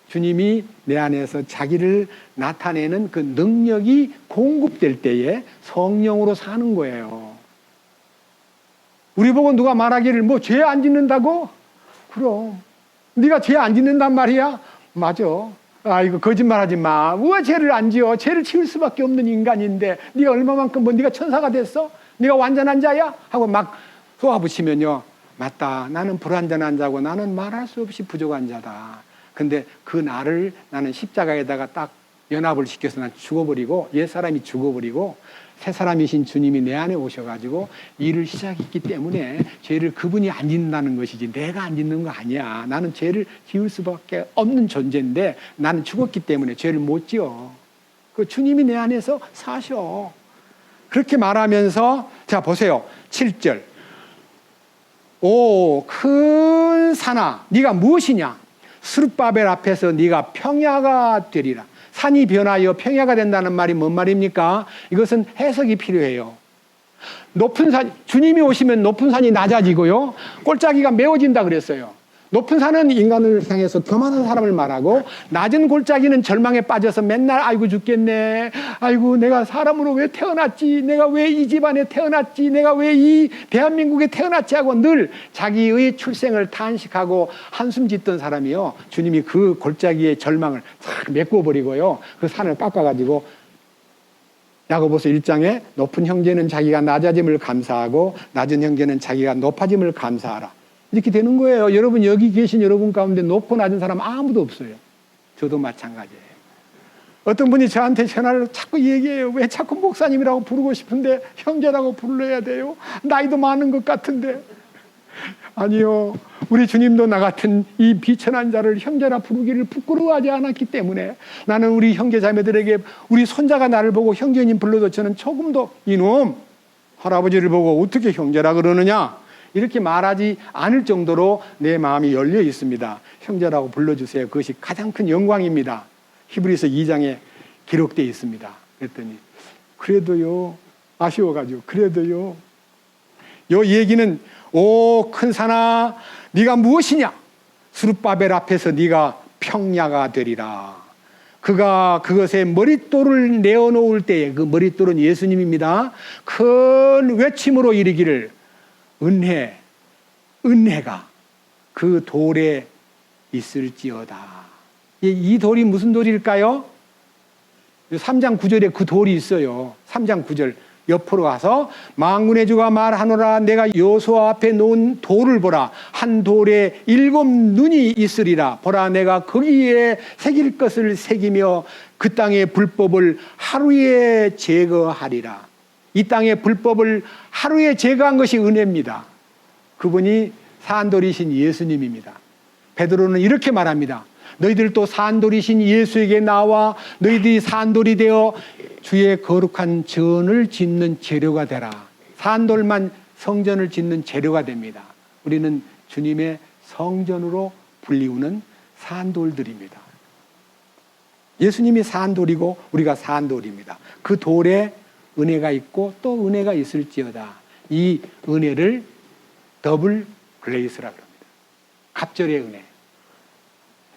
Speaker 1: 주님이 내 안에서 자기를 나타내는 그 능력이 공급될 때에 성령으로 사는 거예요. 우리 보고 누가 말하기를 죄 안 짓는다고? 그럼 네가 죄 안 짓는단 말이야? 맞아. 아이고 거짓말하지 마. 왜 죄를 안 지어? 죄를 지을 수밖에 없는 인간인데 네가 얼마만큼 네가 천사가 됐어? 네가 완전한 자야? 하고 막 쏘아붙이면요, 맞다, 나는 불완전한 자고 나는 말할 수 없이 부족한 자다. 근데 그 나를 나는 십자가에다가 딱 연합을 시켜서 난 죽어버리고, 옛사람이 죽어버리고 새 사람이신 주님이 내 안에 오셔가지고 일을 시작했기 때문에 죄를 그분이 안 짓는다는 것이지 내가 안 짓는 거 아니야. 나는 죄를 지을 수밖에 없는 존재인데 나는 죽었기 때문에 죄를 못 지어. 그 주님이 내 안에서 사셔. 그렇게 말하면서 자 보세요. 7절. 오 큰 산아 네가 무엇이냐? 스룹바벨 앞에서 네가 평야가 되리라. 산이 변하여 평야가 된다는 말이 뭔 말입니까? 이것은 해석이 필요해요. 높은 산, 주님이 오시면 높은 산이 낮아지고요, 골짜기가 메워진다 그랬어요. 높은 산은 인간을 향해서 교만한 사람을 말하고, 낮은 골짜기는 절망에 빠져서 맨날 아이고 죽겠네, 아이고 내가 사람으로 왜 태어났지, 내가 왜 이 집안에 태어났지, 내가 왜 이 대한민국에 태어났지 하고 늘 자기의 출생을 탄식하고 한숨 짓던 사람이요, 주님이 그 골짜기의 절망을 싹 메꿔버리고요, 그 산을 깎아가지고 야고보서 1장에 높은 형제는 자기가 낮아짐을 감사하고 낮은 형제는 자기가 높아짐을 감사하라. 이렇게 되는 거예요. 여러분, 여기 계신 여러분 가운데 높고 낮은 사람 아무도 없어요. 저도 마찬가지예요. 어떤 분이 저한테 전화를 자꾸 얘기해요. 왜 자꾸 목사님이라고 부르고 싶은데 형제라고 불러야 돼요? 나이도 많은 것 같은데. 아니요. 우리 주님도 나 같은 이 비천한 자를 형제라 부르기를 부끄러워하지 않았기 때문에 나는 우리 형제 자매들에게, 우리 손자가 나를 보고 형제님 불러도 저는 조금도 이놈 할아버지를 보고 어떻게 형제라 그러느냐, 이렇게 말하지 않을 정도로 내 마음이 열려 있습니다. 형제라고 불러주세요. 그것이 가장 큰 영광입니다. 히브리서 2장에 기록되어 있습니다. 그랬더니 그래도요, 아쉬워가지고 그래도요. 요 얘기는 오 큰 산아 네가 무엇이냐? 스룹바벨 앞에서 네가 평야가 되리라. 그가 그것에 머릿돌을 내어놓을 때에, 그 머릿돌은 예수님입니다. 큰 외침으로 이르기를 은혜가 그 돌에 있을지어다. 이 돌이 무슨 돌일까요? 3장 9절에 그 돌이 있어요. 3장 9절 옆으로 가서 만군의 주가 말하노라 내가 여호수아 앞에 놓은 돌을 보라. 한 돌에 7 눈이 있으리라. 보라 내가 거기에 새길 것을 새기며 그 땅의 불법을 하루에 제거하리라. 이 땅의 불법을 하루에 제거한 것이 은혜입니다. 그분이 산돌이신 예수님입니다. 베드로는 이렇게 말합니다. 너희들도 산돌이신 예수에게 나와 너희들이 산돌이 되어 주의 거룩한 전을 짓는 재료가 되라. 산돌만 성전을 짓는 재료가 됩니다. 우리는 주님의 성전으로 불리우는 산돌들입니다. 예수님이 산돌이고 우리가 산돌입니다. 그 돌에 은혜가 있고 또 은혜가 있을지어다. 이 은혜를 더블 그레이스라고 합니다. 갑절의 은혜.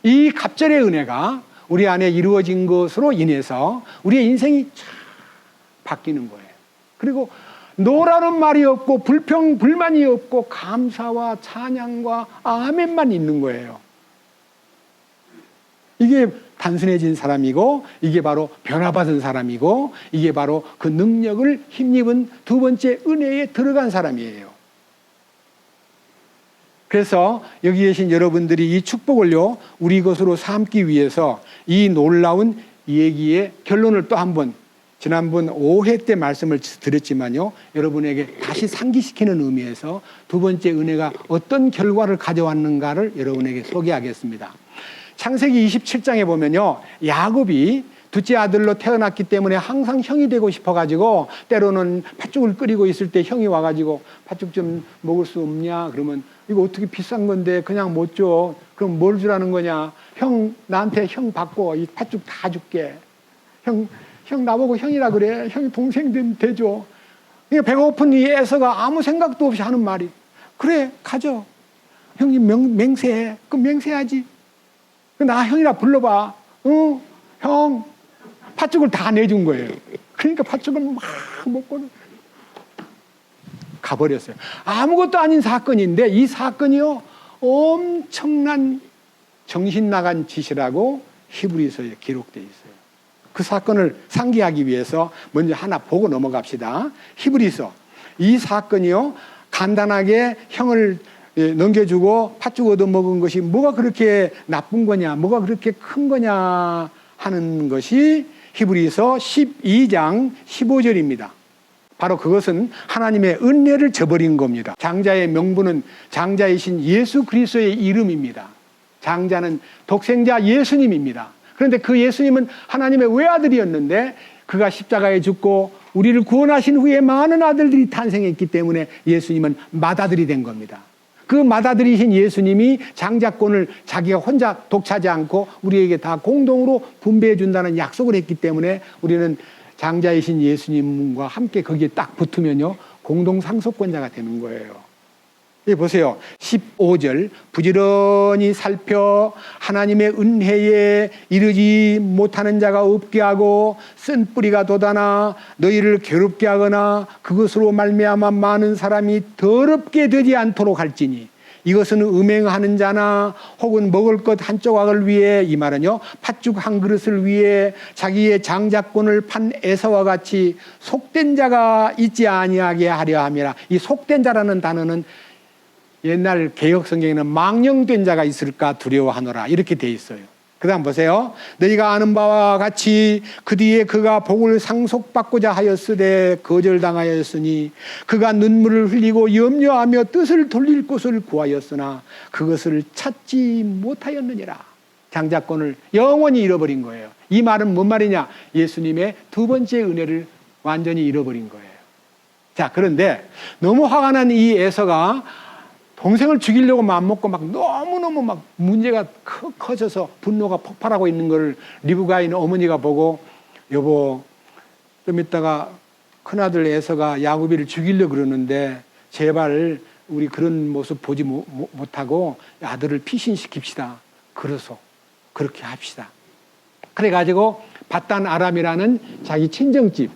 Speaker 1: 이 갑절의 은혜가 우리 안에 이루어진 것으로 인해서 우리의 인생이 쫙 바뀌는 거예요. 그리고 노라는 말이 없고 불평, 불만이 없고 감사와 찬양과 아멘만 있는 거예요. 이게 단순해진 사람이고 이게 바로 변화받은 사람이고 이게 바로 그 능력을 힘입은 두 번째 은혜에 들어간 사람이에요. 그래서 여기 계신 여러분들이 이 축복을요 우리 것으로 삼기 위해서 이 놀라운 얘기의 결론을 또 한번 지난번 5회 때 말씀을 드렸지만요 여러분에게 다시 상기시키는 의미에서 두 번째 은혜가 어떤 결과를 가져왔는가를 여러분에게 소개하겠습니다. 창세기 27장에 보면요 야곱이 둘째 아들로 태어났기 때문에 항상 형이 되고 싶어가지고 때로는 팥죽을 끓이고 있을 때 형이 와가지고 팥죽 좀 먹을 수 없냐 그러면 이거 어떻게 비싼 건데 그냥 못 줘. 그럼 뭘 주라는 거냐. 형 나한테 형 받고 이 팥죽 다 줄게. 형 나보고 형이라 그래. 형이 동생 되죠. 배고픈 이 에서가 아무 생각도 없이 하는 말이 그래 가져. 형이 맹세해. 그럼 맹세하지. 나 형이라 불러봐. 형 팥죽을 다 내준 거예요. 그러니까 팥죽을 막 먹고 가버렸어요. 아무것도 아닌 사건인데 이 사건이요 엄청난 정신 나간 짓이라고 히브리서에 기록되어 있어요. 그 사건을 상기하기 위해서 먼저 하나 보고 넘어갑시다. 히브리서 이 사건이요 간단하게 형을 넘겨주고 팥죽 얻어먹은 것이 뭐가 그렇게 나쁜 거냐 뭐가 그렇게 큰 거냐 하는 것이 히브리서 12장 15절입니다. 바로 그것은 하나님의 은혜를 저버린 겁니다. 장자의 명분은 장자이신 예수 그리스도의 이름입니다. 장자는 독생자 예수님입니다. 그런데 그 예수님은 하나님의 외아들이었는데 그가 십자가에 죽고 우리를 구원하신 후에 많은 아들들이 탄생했기 때문에 예수님은 맏아들이 된 겁니다. 그 맏아들이신 예수님이 장자권을 자기가 혼자 독차지 않고 우리에게 다 공동으로 분배해 준다는 약속을 했기 때문에 우리는 장자이신 예수님과 함께 거기에 딱 붙으면요 공동 상속권자가 되는 거예요. 여기 보세요. 15절 부지런히 살펴 하나님의 은혜에 이르지 못하는 자가 없게 하고 쓴 뿌리가 돋아나 너희를 괴롭게 하거나 그것으로 말미암아 많은 사람이 더럽게 되지 않도록 할지니 이것은 음행하는 자나 혹은 먹을 것 한 조각을 위해 이 말은요 팥죽 한 그릇을 위해 자기의 장자권을 판 에서와 같이 속된 자가 있지 아니하게 하려 함이라. 이 속된 자라는 단어는 옛날 개역 성경에는 망령된 자가 있을까 두려워하노라 이렇게 돼 있어요. 그 다음 보세요. 너희가 아는 바와 같이 그 뒤에 그가 복을 상속받고자 하였으되 거절당하였으니 그가 눈물을 흘리고 염려하며 뜻을 돌릴 곳을 구하였으나 그것을 찾지 못하였느니라. 장자권을 영원히 잃어버린 거예요. 이 말은 뭔 말이냐. 예수님의 두 번째 은혜를 완전히 잃어버린 거예요. 자, 그런데 너무 화가 난 이 에서가 동생을 죽이려고 마음먹고 막 너무너무 막 문제가 커져서 분노가 폭발하고 있는 걸 리브가인 어머니가 보고, 여보, 좀 이따가 큰아들 에서가 야곱이를 죽이려고 그러는데 제발 우리 그런 모습 보지 못하고 아들을 피신시킵시다. 그래서 그렇게 합시다. 그래가지고 밧단 아람이라는 자기 친정집,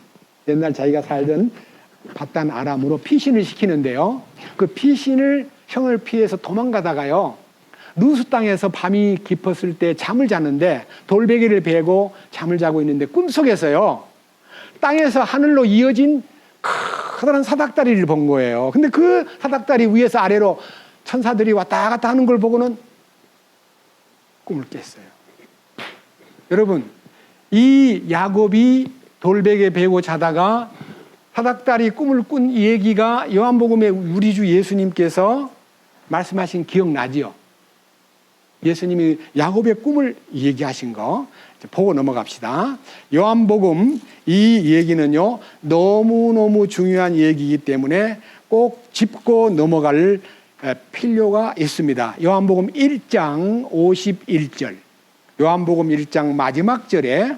Speaker 1: 옛날 자기가 살던 밧단 아람으로 피신을 시키는데요. 그 피신을 형을 피해서 도망가다가요, 루스 땅에서 밤이 깊었을 때 잠을 자는데 돌베개를 베고 잠을 자고 있는데 꿈속에서요, 땅에서 하늘로 이어진 커다란 사닥다리를 본 거예요. 근데 그 사닥다리 위에서 아래로 천사들이 왔다 갔다 하는 걸 보고는 꿈을 깼어요. 여러분, 이 야곱이 돌베개 베고 자다가 사닥다리 꿈을 꾼 이 얘기가 요한복음에 우리 주 예수님께서 말씀하신 기억나지요? 예수님이 야곱의 꿈을 얘기하신 거 보고 넘어갑시다. 요한복음 이 얘기는요, 너무너무 중요한 얘기이기 때문에 꼭 짚고 넘어갈 필요가 있습니다. 요한복음 1장 51절, 요한복음 1장 마지막 절에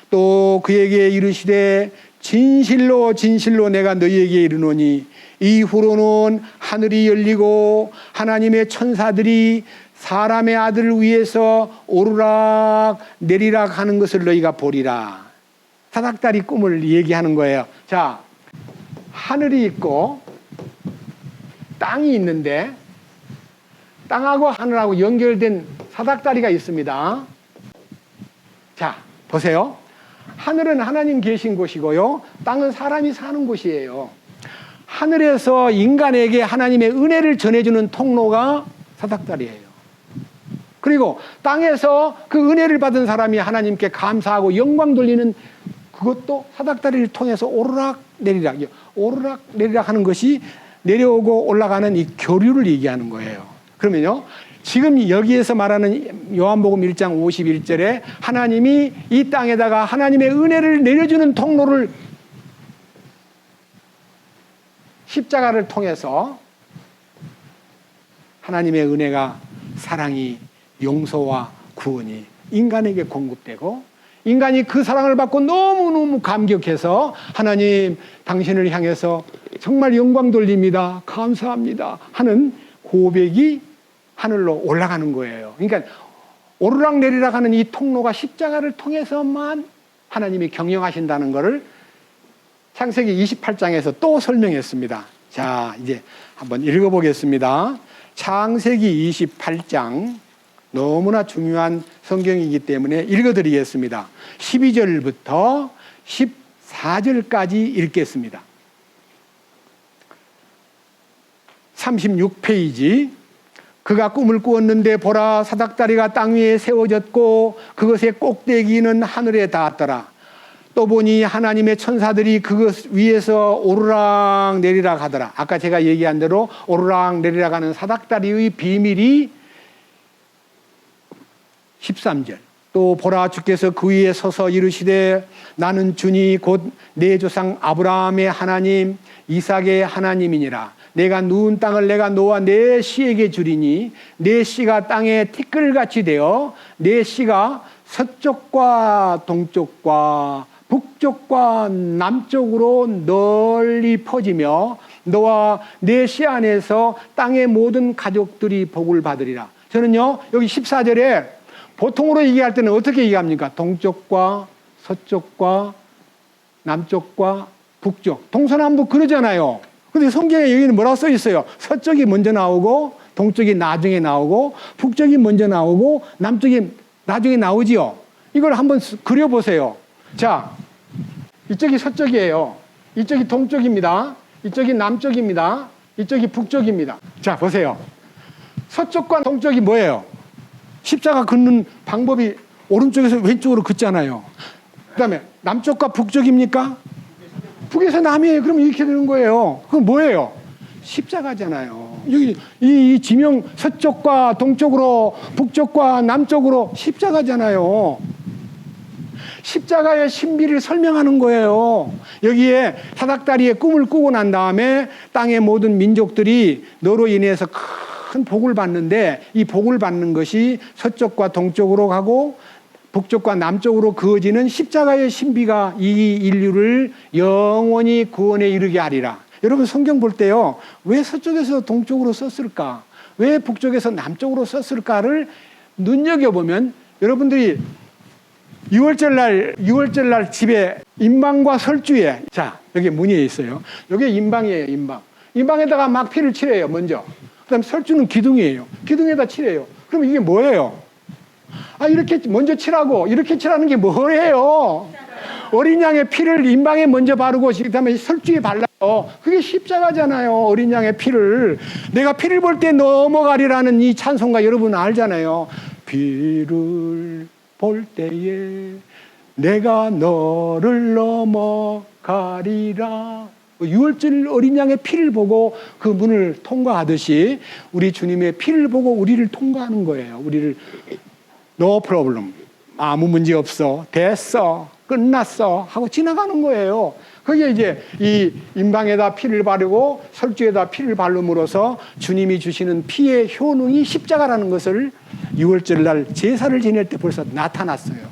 Speaker 1: 또 그에게 이르시되 진실로 진실로 내가 너희에게 이르노니 이후로는 하늘이 열리고 하나님의 천사들이 사람의 아들을 위해서 오르락 내리락 하는 것을 너희가 보리라. 사닥다리 꿈을 얘기하는 거예요. 자, 하늘이 있고 땅이 있는데 땅하고 하늘하고 연결된 사닥다리가 있습니다. 자, 보세요. 하늘은 하나님 계신 곳이고요, 땅은 사람이 사는 곳이에요. 하늘에서 인간에게 하나님의 은혜를 전해주는 통로가 사닥다리예요. 그리고 땅에서 그 은혜를 받은 사람이 하나님께 감사하고 영광 돌리는 그것도 사닥다리를 통해서 오르락 내리락, 오르락 내리락 하는 것이 내려오고 올라가는 이 교류를 얘기하는 거예요. 그러면요, 지금 여기에서 말하는 요한복음 1장 51절에 하나님이 이 땅에다가 하나님의 은혜를 내려주는 통로를 십자가를 통해서 하나님의 은혜가, 사랑이, 용서와 구원이 인간에게 공급되고, 인간이 그 사랑을 받고 너무너무 감격해서 하나님 당신을 향해서 정말 영광 돌립니다, 감사합니다 하는 고백이 하늘로 올라가는 거예요. 그러니까 오르락 내리락 하는 이 통로가 십자가를 통해서만 하나님이 경영하신다는 것을 창세기 28장에서 또 설명했습니다. 자, 이제 한번 읽어보겠습니다. 창세기 28장, 너무나 중요한 성경이기 때문에 읽어드리겠습니다. 12절부터 14절까지 읽겠습니다. 36페이지. 그가 꿈을 꾸었는데 보라, 사닥다리가 땅 위에 세워졌고 그것의 꼭대기는 하늘에 닿았더라. 또 보니 하나님의 천사들이 그것 위에서 오르락 내리락 하더라. 아까 제가 얘기한 대로 오르락 내리락 하는 사닥다리의 비밀이 13절. 또 보라, 주께서 그 위에 서서 이르시되 나는 주니 곧 내 조상 아브라함의 하나님 이삭의 하나님이니라. 내가 누운 땅을 내가 너와 내 씨에게 주리니 내 씨가 땅에 티끌같이 되어 내 씨가 서쪽과 동쪽과 북쪽과 남쪽으로 널리 퍼지며 너와 내 씨 안에서 땅의 모든 가족들이 복을 받으리라. 저는요, 여기 14절에 보통으로 얘기할 때는 어떻게 얘기합니까? 동쪽과 서쪽과 남쪽과 북쪽, 동서남북 그러잖아요. 근데 성경에 여기는 뭐라고 써 있어요? 서쪽이 먼저 나오고 동쪽이 나중에 나오고 북쪽이 먼저 나오고 남쪽이 나중에 나오지요. 이걸 한번 그려보세요. 자, 이쪽이 서쪽이에요. 이쪽이 동쪽입니다. 이쪽이 남쪽입니다. 이쪽이 북쪽입니다. 자, 보세요. 서쪽과 동쪽이 뭐예요? 십자가 긋는 방법이 오른쪽에서 왼쪽으로 긋잖아요. 그 다음에 남쪽과 북쪽입니까? 북에서 남이에요. 그러면 이렇게 되는 거예요. 그건 뭐예요? 십자가잖아요. 여기 이 지명 서쪽과 동쪽으로 북쪽과 남쪽으로 십자가잖아요. 십자가의 신비를 설명하는 거예요. 여기에 사닥다리의 꿈을 꾸고 난 다음에 땅의 모든 민족들이 너로 인해서 큰 복을 받는데, 이 복을 받는 것이 서쪽과 동쪽으로 가고 북쪽과 남쪽으로 그어지는 십자가의 신비가 이 인류를 영원히 구원에 이르게 하리라. 여러분, 성경 볼 때요, 왜 서쪽에서 동쪽으로 썼을까? 왜 북쪽에서 남쪽으로 썼을까를 눈여겨보면, 여러분들이 6월절 날 집에 인방과 설주에, 자, 여기 문에 있어요. 여기 인방이에요, 인방. 인방에다가 막 피를 칠해요, 먼저. 그 다음에 설주는 기둥이에요. 기둥에다 칠해요. 그럼 이게 뭐예요? 이렇게 먼저 칠하고, 이렇게 칠하는 게 뭐예요? 어린 양의 피를 인방에 먼저 바르고, 그 다음에 설주에 발라요. 그게 십자가잖아요, 어린 양의 피를. 내가 피를 볼 때 넘어가리라는 이 찬송가 여러분 알잖아요. 피를 볼 때에 내가 너를 넘어가리라. 6월절 어린 양의 피를 보고 그 문을 통과하듯이 우리 주님의 피를 보고 우리를 통과하는 거예요. 우리를 no problem, 아무 문제 없어, 됐어, 끝났어 하고 지나가는 거예요. 그게 이제 이 인방에다 피를 바르고 설주에다 피를 바름으로써 주님이 주시는 피의 효능이 십자가라는 것을 6월절 날 제사를 지낼 때 벌써 나타났어요.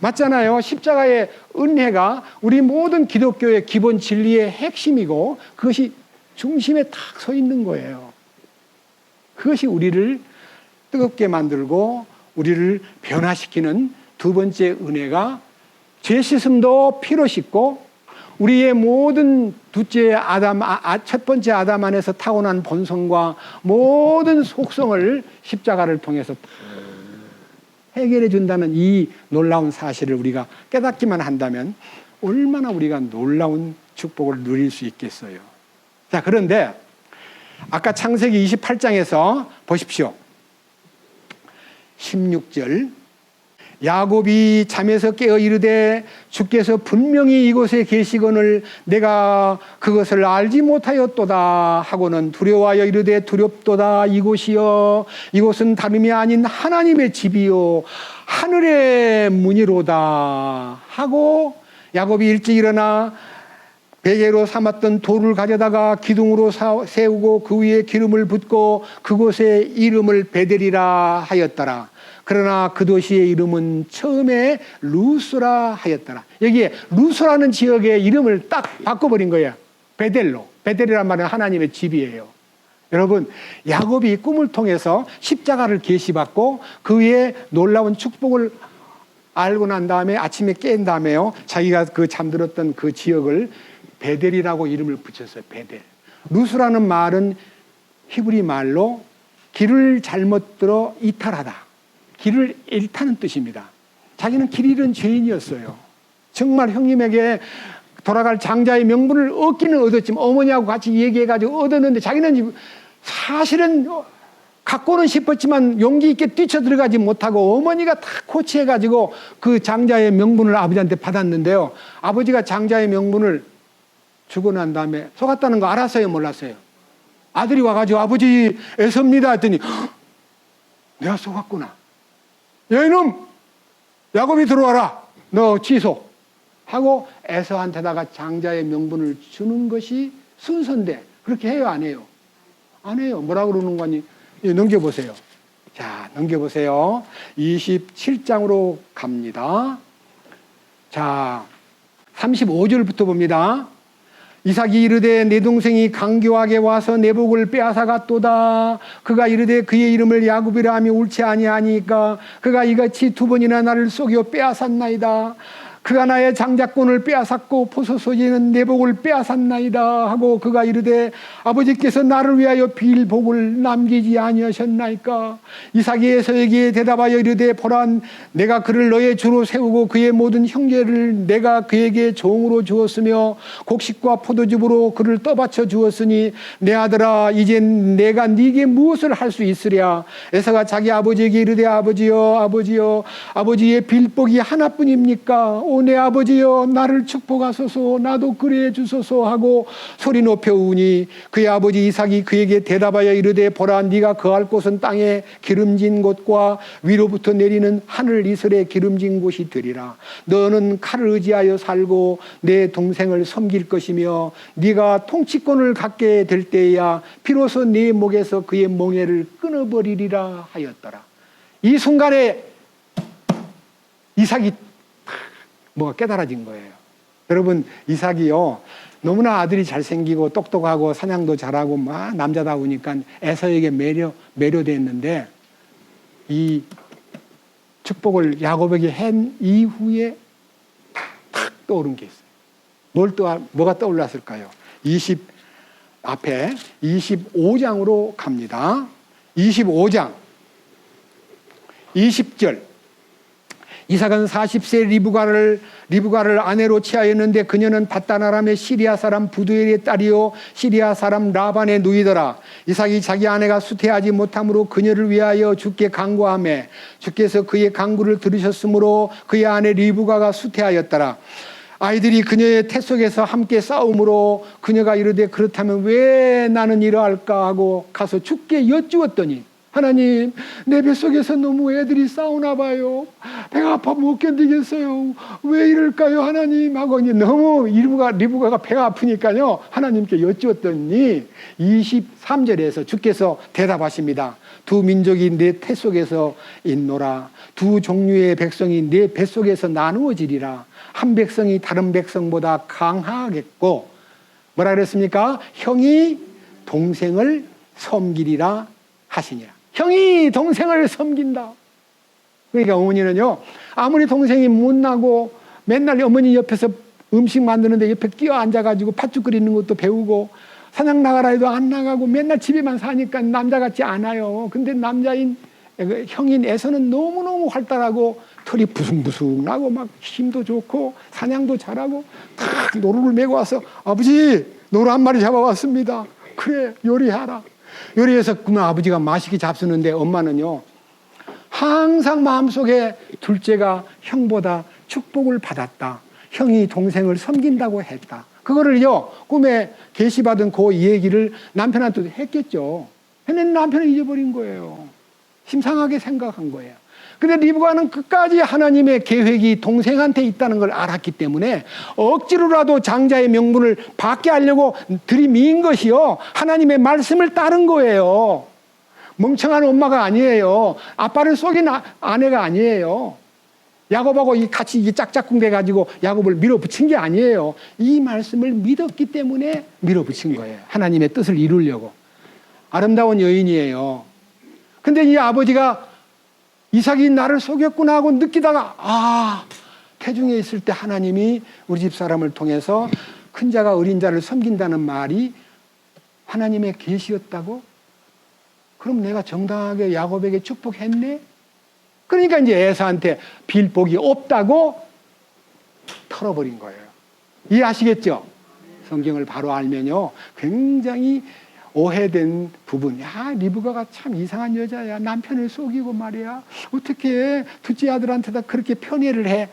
Speaker 1: 맞잖아요. 십자가의 은혜가 우리 모든 기독교의 기본 진리의 핵심이고 그것이 중심에 탁 서 있는 거예요. 그것이 우리를 뜨겁게 만들고 우리를 변화시키는 두 번째 은혜가 죄 씻음도 피로 씻고 우리의 모든 둘째 아담, 첫 번째 아담 안에서 타고난 본성과 모든 속성을 십자가를 통해서 해결해 준다는 이 놀라운 사실을 우리가 깨닫기만 한다면 얼마나 우리가 놀라운 축복을 누릴 수 있겠어요. 자, 그런데 아까 창세기 28장에서 보십시오. 16절 야곱이 잠에서 깨어 이르되 주께서 분명히 이곳에 계시거늘 내가 그것을 알지 못하였도다 하고는 두려워하여 이르되 두렵도다. 이곳이여 이곳은 다름이 아닌 하나님의 집이요 하늘의 문이로다 하고 야곱이 일찍 일어나 베개로 삼았던 돌을 가져다가 기둥으로 세우고 그 위에 기름을 붓고 그곳에 이름을 베델이라 하였더라. 그러나 그 도시의 이름은 처음에 루스라 하였더라. 여기에 루스라는 지역의 이름을 딱 바꿔버린 거예요. 베델로. 베델이란 말은 하나님의 집이에요. 여러분, 야곱이 꿈을 통해서 십자가를 계시받고 그 위에 놀라운 축복을 알고 난 다음에 아침에 깬 다음에요, 자기가 그 잠들었던 그 지역을 베델이라고 이름을 붙였어요. 베델. 루스라는 말은 히브리 말로 길을 잘못 들어 이탈하다, 길을 잃다는 뜻입니다. 자기는 길 잃은 죄인이었어요. 정말 형님에게 돌아갈 장자의 명분을 얻기는 얻었지만 어머니하고 같이 얘기해가지고 얻었는데 자기는 사실은 갖고는 싶었지만 용기 있게 뛰쳐들어가지 못하고 어머니가 다 코치해가지고 그 장자의 명분을 아버지한테 받았는데요. 아버지가 장자의 명분을 주고 난 다음에 속았다는 거 알았어요? 몰랐어요? 아들이 와가지고 아버지 애섭니다 했더니 내가 속았구나. 야 이놈 야곱이 들어와라. 너 취소 하고 에서한테다가 장자의 명분을 주는 것이 순서인데 그렇게 해요? 안 해요? 안 해요. 뭐라 그러는 거니? 넘겨보세요. 자, 넘겨보세요. 27장으로 갑니다. 자, 35절부터 봅니다. 이삭이 이르되 내 동생이 강교하게 와서 내 복을 빼앗아갔도다. 그가 이르되 그의 이름을 야곱이라 하며 옳지 아니하니까 그가 이같이 두 번이나 나를 속여 빼앗았나이다. 그가 나의 장자권을 빼앗았고 포소소지는 내 복을 빼앗았나이다 하고 그가 이르되 아버지께서 나를 위하여 빌 복을 남기지 아니하셨나이까. 이삭이 에서에게 대답하여 이르되 보라 내가 그를 너의 주로 세우고 그의 모든 형제를 내가 그에게 종으로 주었으며 곡식과 포도즙으로 그를 떠받쳐 주었으니 내 아들아 이제 내가 네게 무엇을 할 수 있으랴. 에서가 자기 아버지에게 이르되 아버지여 아버지여 아버지의 빌복이 하나뿐입니까? 오 내 아버지여 나를 축복하소서 나도 그리해 주소서 하고 소리 높여 우니 그의 아버지 이삭이 그에게 대답하여 이르되 보라 네가 거할 곳은 땅에 기름진 곳과 위로부터 내리는 하늘 이슬에 기름진 곳이 되리라. 너는 칼을 의지하여 살고 내 동생을 섬길 것이며 네가 통치권을 갖게 될 때에야 비로소 네 목에서 그의 멍에를 끊어버리리라 하였더라. 이 순간에 이삭이 뭐가 깨달아진 거예요. 여러분 이삭이요 너무나 아들이 잘생기고 똑똑하고 사냥도 잘하고 막 남자다우니까 에서에게 매료됐는데 이 축복을 야곱에게 한 이후에 탁 떠오른 게 있어요. 뭐가 떠올랐을까요? 앞에 25장으로 갑니다. 25장 20절 이삭은 40세 리브가를 아내로 취하였는데 그녀는 밧단 아람의 시리아 사람 부두엘의 딸이요 시리아 사람 라반의 누이더라. 이삭이 자기 아내가 수태하지 못함으로 그녀를 위하여 주께 간구하매 주께서 그의 간구를 들으셨으므로 그의 아내 리브가가 수태하였더라. 아이들이 그녀의 태 속에서 함께 싸움으로 그녀가 이르되 그렇다면 왜 나는 이러할까 하고 가서 주께 여쭈었더니 하나님 내 뱃속에서 너무 애들이 싸우나 봐요. 배가 아파 못 견디겠어요. 왜 이럴까요 하나님 하고 이제 너무 리브가가 배가 아프니까요 하나님께 여쭈었더니 23절에서 주께서 대답하십니다. 두 민족이 내 태 속에서 있노라. 두 종류의 백성이 내 뱃속에서 나누어지리라. 한 백성이 다른 백성보다 강하겠고 뭐라 그랬습니까? 형이 동생을 섬기리라 하시니라. 형이 동생을 섬긴다. 그러니까 어머니는요 아무리 동생이 못나고 맨날 어머니 옆에서 음식 만드는데 옆에 끼어 앉아가지고 팥죽 끓이는 것도 배우고 사냥 나가라 해도 안 나가고 맨날 집에만 사니까 남자 같지 않아요. 근데 남자인 형인 에서는 너무너무 활달하고 털이 부숭부숭 나고 막 힘도 좋고 사냥도 잘하고 탁 노루를 메고 와서 아버지 노루 한 마리 잡아왔습니다. 그래 요리하라. 요리해서 그러면 아버지가 맛있게 잡수는데 엄마는요 항상 마음속에 둘째가 형보다 축복을 받았다. 형이 동생을 섬긴다고 했다. 그거를요 꿈에 계시받은 그 얘기를 남편한테도 했겠죠. 했는데 남편은 잊어버린 거예요. 심상하게 생각한 거예요. 근데 리브가는 끝까지 하나님의 계획이 동생한테 있다는 걸 알았기 때문에 억지로라도 장자의 명분을 받게 하려고 들이민 것이요 하나님의 말씀을 따른 거예요. 멍청한 엄마가 아니에요. 아빠를 속인 아내가 아니에요. 야곱하고 같이 짝짝꿍 돼가지고 야곱을 밀어붙인 게 아니에요. 이 말씀을 믿었기 때문에 밀어붙인 거예요. 하나님의 뜻을 이루려고. 아름다운 여인이에요. 근데 이 아버지가 이삭이 나를 속였구나 하고 느끼다가 태중에 있을 때 하나님이 우리 집 사람을 통해서 큰 자가 어린 자를 섬긴다는 말이 하나님의 계시였다고? 그럼 내가 정당하게 야곱에게 축복했네? 그러니까 이제 에사한테 빌 복이 없다고 털어버린 거예요. 이해하시겠죠? 성경을 바로 알면요 굉장히 오해된 부분. 야 리브가가 참 이상한 여자야. 남편을 속이고 말이야. 어떻게 둘째 아들한테다 그렇게 편애를 해?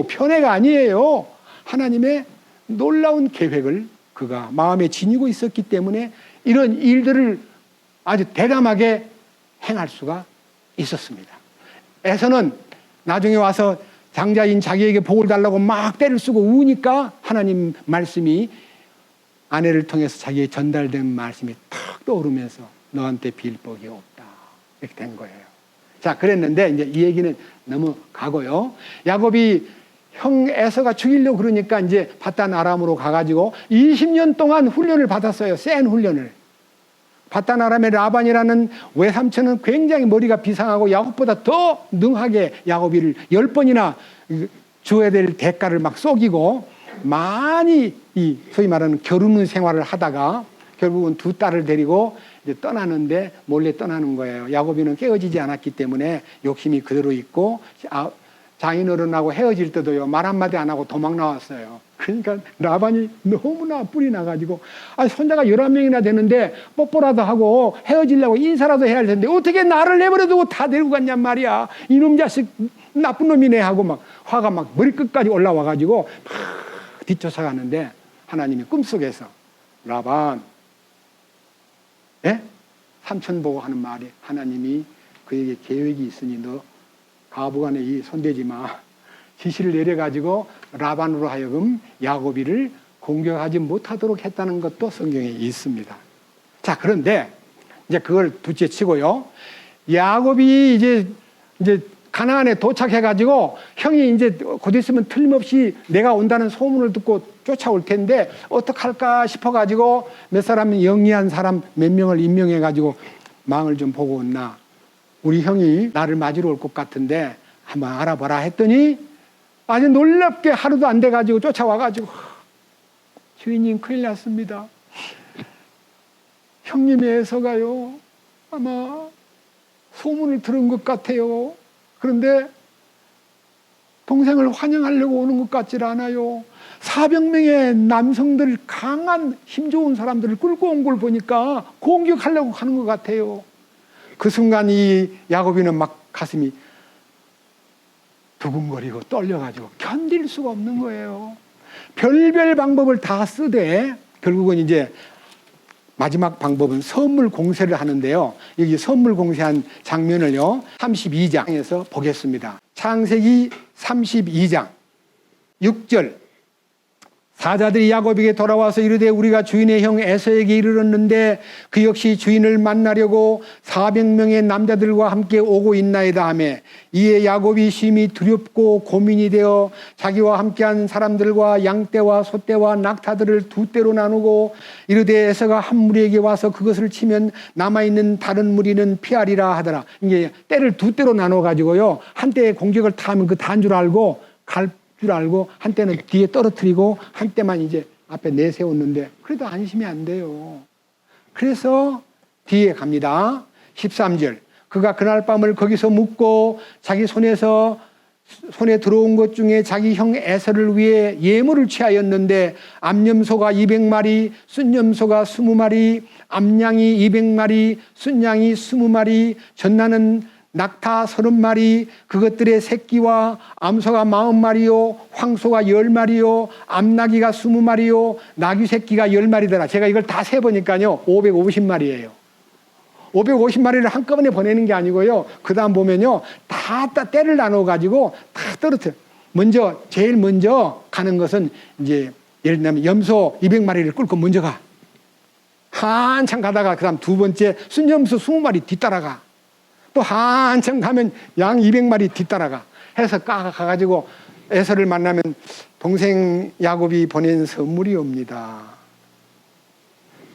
Speaker 1: 편애가 아니에요. 하나님의 놀라운 계획을 그가 마음에 지니고 있었기 때문에 이런 일들을 아주 대담하게 행할 수가 있었습니다. 에서는 나중에 와서 장자인 자기에게 복을 달라고 막 때를 쓰고 우니까 하나님 말씀이 아내를 통해서 자기의 전달된 말씀이 탁 떠오르면서 너한테 빌 복이 없다. 이렇게 된 거예요. 자, 그랬는데 이제 이 얘기는 넘어가고요. 야곱이 형 에서가 죽이려고 그러니까 이제 밧단 아람으로 가가지고 20년 동안 훈련을 받았어요. 센 훈련을. 밧단 아람의 라반이라는 외삼촌은 굉장히 머리가 비상하고 야곱보다 더 능하게 야곱이를 10번이나 줘야 될 대가를 막 속이고 많이 소위 말하는 결혼 생활을 하다가 결국은 두 딸을 데리고 이제 떠나는데 몰래 떠나는 거예요. 야곱이는 깨어지지 않았기 때문에 욕심이 그대로 있고 장인어른하고 헤어질 때도요 말 한마디 안 하고 도망 나왔어요. 그러니까 라반이 너무나 뿔이 나가지고, 아니 손자가 11명이나 되는데 뽀뽀라도 하고 헤어지려고 인사라도 해야 할 텐데 어떻게 나를 내버려두고 다 데리고 갔냔 말이야. 이놈 자식 나쁜 놈이네 하고 막 화가 막 머리끝까지 올라와가지고 막 뒤쫓아가는데, 하나님이 꿈속에서 라반, 예? 삼촌 보고 하는 말이, 하나님이 그에게 계획이 있으니 너 가부간에 이 손대지 마. 지시를 내려가지고 라반으로 하여금 야곱이를 공격하지 못하도록 했다는 것도 성경에 있습니다. 자, 그런데 이제 그걸 둘째 치고요. 야곱이 이제 가나안에 도착해가지고 형이 이제 곧 있으면 틀림없이 내가 온다는 소문을 듣고 쫓아올 텐데 어떡할까 싶어가지고 몇 사람 영리한 사람 몇 명을 임명해가지고 망을 좀 보고 온나. 우리 형이 나를 맞으러 올 것 같은데 한번 알아보라 했더니 아주 놀랍게 하루도 안 돼가지고 쫓아와가지고, 주인님 큰일 났습니다. 형님의 애서가요 아마 소문을 들은 것 같아요. 그런데 동생을 환영하려고 오는 것 같질 않아요. 400명의 남성들, 강한 힘 좋은 사람들을 끌고 온 걸 보니까 공격하려고 하는 것 같아요. 그 순간 이 야곱이는 막 가슴이 두근거리고 떨려가지고 견딜 수가 없는 거예요. 별별 방법을 다 쓰되 결국은 이제 마지막 방법은 선물 공세를 하는데요. 여기 선물 공세한 장면을요 32장에서 보겠습니다. 창세기 32장 6절, 사자들이 야곱에게 돌아와서 이르되 우리가 주인의 형 에서에게 이르렀는데 그 역시 주인을 만나려고 400명의 남자들과 함께 오고 있나이다 하매, 이에 야곱이 심히 두렵고 고민이 되어 자기와 함께한 사람들과 양떼와 소떼와 낙타들을 두 떼로 나누고 이르되 에서가 한 무리에게 와서 그것을 치면 남아있는 다른 무리는 피하리라 하더라. 이게 떼를 두 떼로 나눠 가지고요 한 떼의 공격을 타면 그 단 줄 알고 갈 줄 알고 한때는 뒤에 떨어뜨리고 한때만 이제 앞에 내세웠는데 그래도 안심이 안 돼요. 그래서 뒤에 갑니다. 13절, 그가 그날 밤을 거기서 묵고 자기 손에 들어온 것 중에 자기 형 에서를 위해 예물을 취하였는데 암염소가 200마리, 순염소가 20마리, 암양이 200마리, 순양이 20마리, 전나는 낙타 30마리, 그것들의 새끼와 암소가 40마리요, 황소가 10마리요, 암나귀가 20마리요, 나귀 새끼가 10마리더라. 제가 이걸 다 세보니까요 550마리예요. 550마리를 한꺼번에 보내는 게 아니고요, 그 다음 보면요 다 떼를 나눠가지고 다 떨어뜨려. 제일 먼저 가는 것은 이제 예를 들면 염소 200마리를 끌고 먼저 가. 한참 가다가 그 다음 두 번째 순염소 20마리 뒤따라가. 또 한참 가면 양 200마리 뒤따라가 해서 가가지고 에서를 만나면 동생 야곱이 보낸 선물이 옵니다.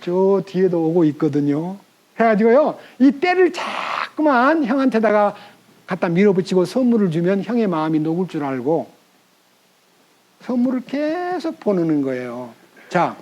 Speaker 1: 저 뒤에도 오고 있거든요. 해가지고요 이 떼를 자꾸만 형한테다가 갖다 밀어붙이고 선물을 주면 형의 마음이 녹을 줄 알고 선물을 계속 보내는 거예요. 자,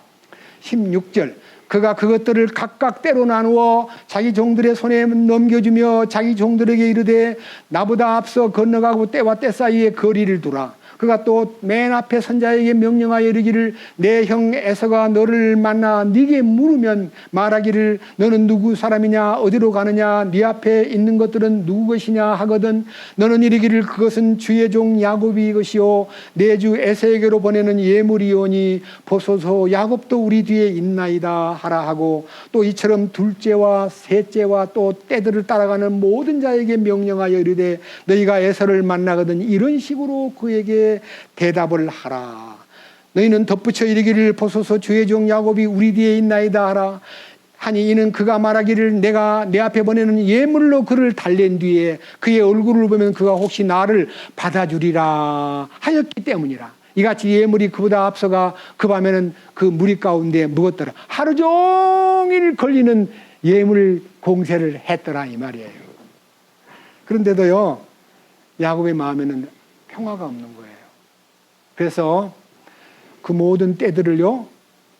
Speaker 1: 16절, 그가 그것들을 각각 때로 나누어 자기 종들의 손에 넘겨주며 자기 종들에게 이르되 나보다 앞서 건너가고 때와 때 사이에 거리를 두라. 그가 또 맨 앞에 선자에게 명령하여 이르기를 내 형 에서가 너를 만나 네게 물으면 말하기를 너는 누구 사람이냐 어디로 가느냐 네 앞에 있는 것들은 누구 것이냐 하거든 너는 이르기를 그것은 주의 종 야곱이 것이요 내 주 에서에게로 보내는 예물이오니 보소서 야곱도 우리 뒤에 있나이다 하라 하고 또 이처럼 둘째와 셋째와 또 떼들을 따라가는 모든 자에게 명령하여 이르되 너희가 에서를 만나거든 이런 식으로 그에게 대답을 하라. 너희는 덧붙여 이르기를 보소서 주의 종 야곱이 우리 뒤에 있나이다 하라 하니 이는 그가 말하기를 내가 내 앞에 보내는 예물로 그를 달랜 뒤에 그의 얼굴을 보면 그가 혹시 나를 받아주리라 하였기 때문이라. 이같이 예물이 그보다 앞서가 그 밤에는 그 무리 가운데 묵었더라. 하루 종일 걸리는 예물 공세를 했더라 이 말이에요. 그런데도요 야곱의 마음에는 평화가 없는 거예요. 그래서 그 모든 떼들을요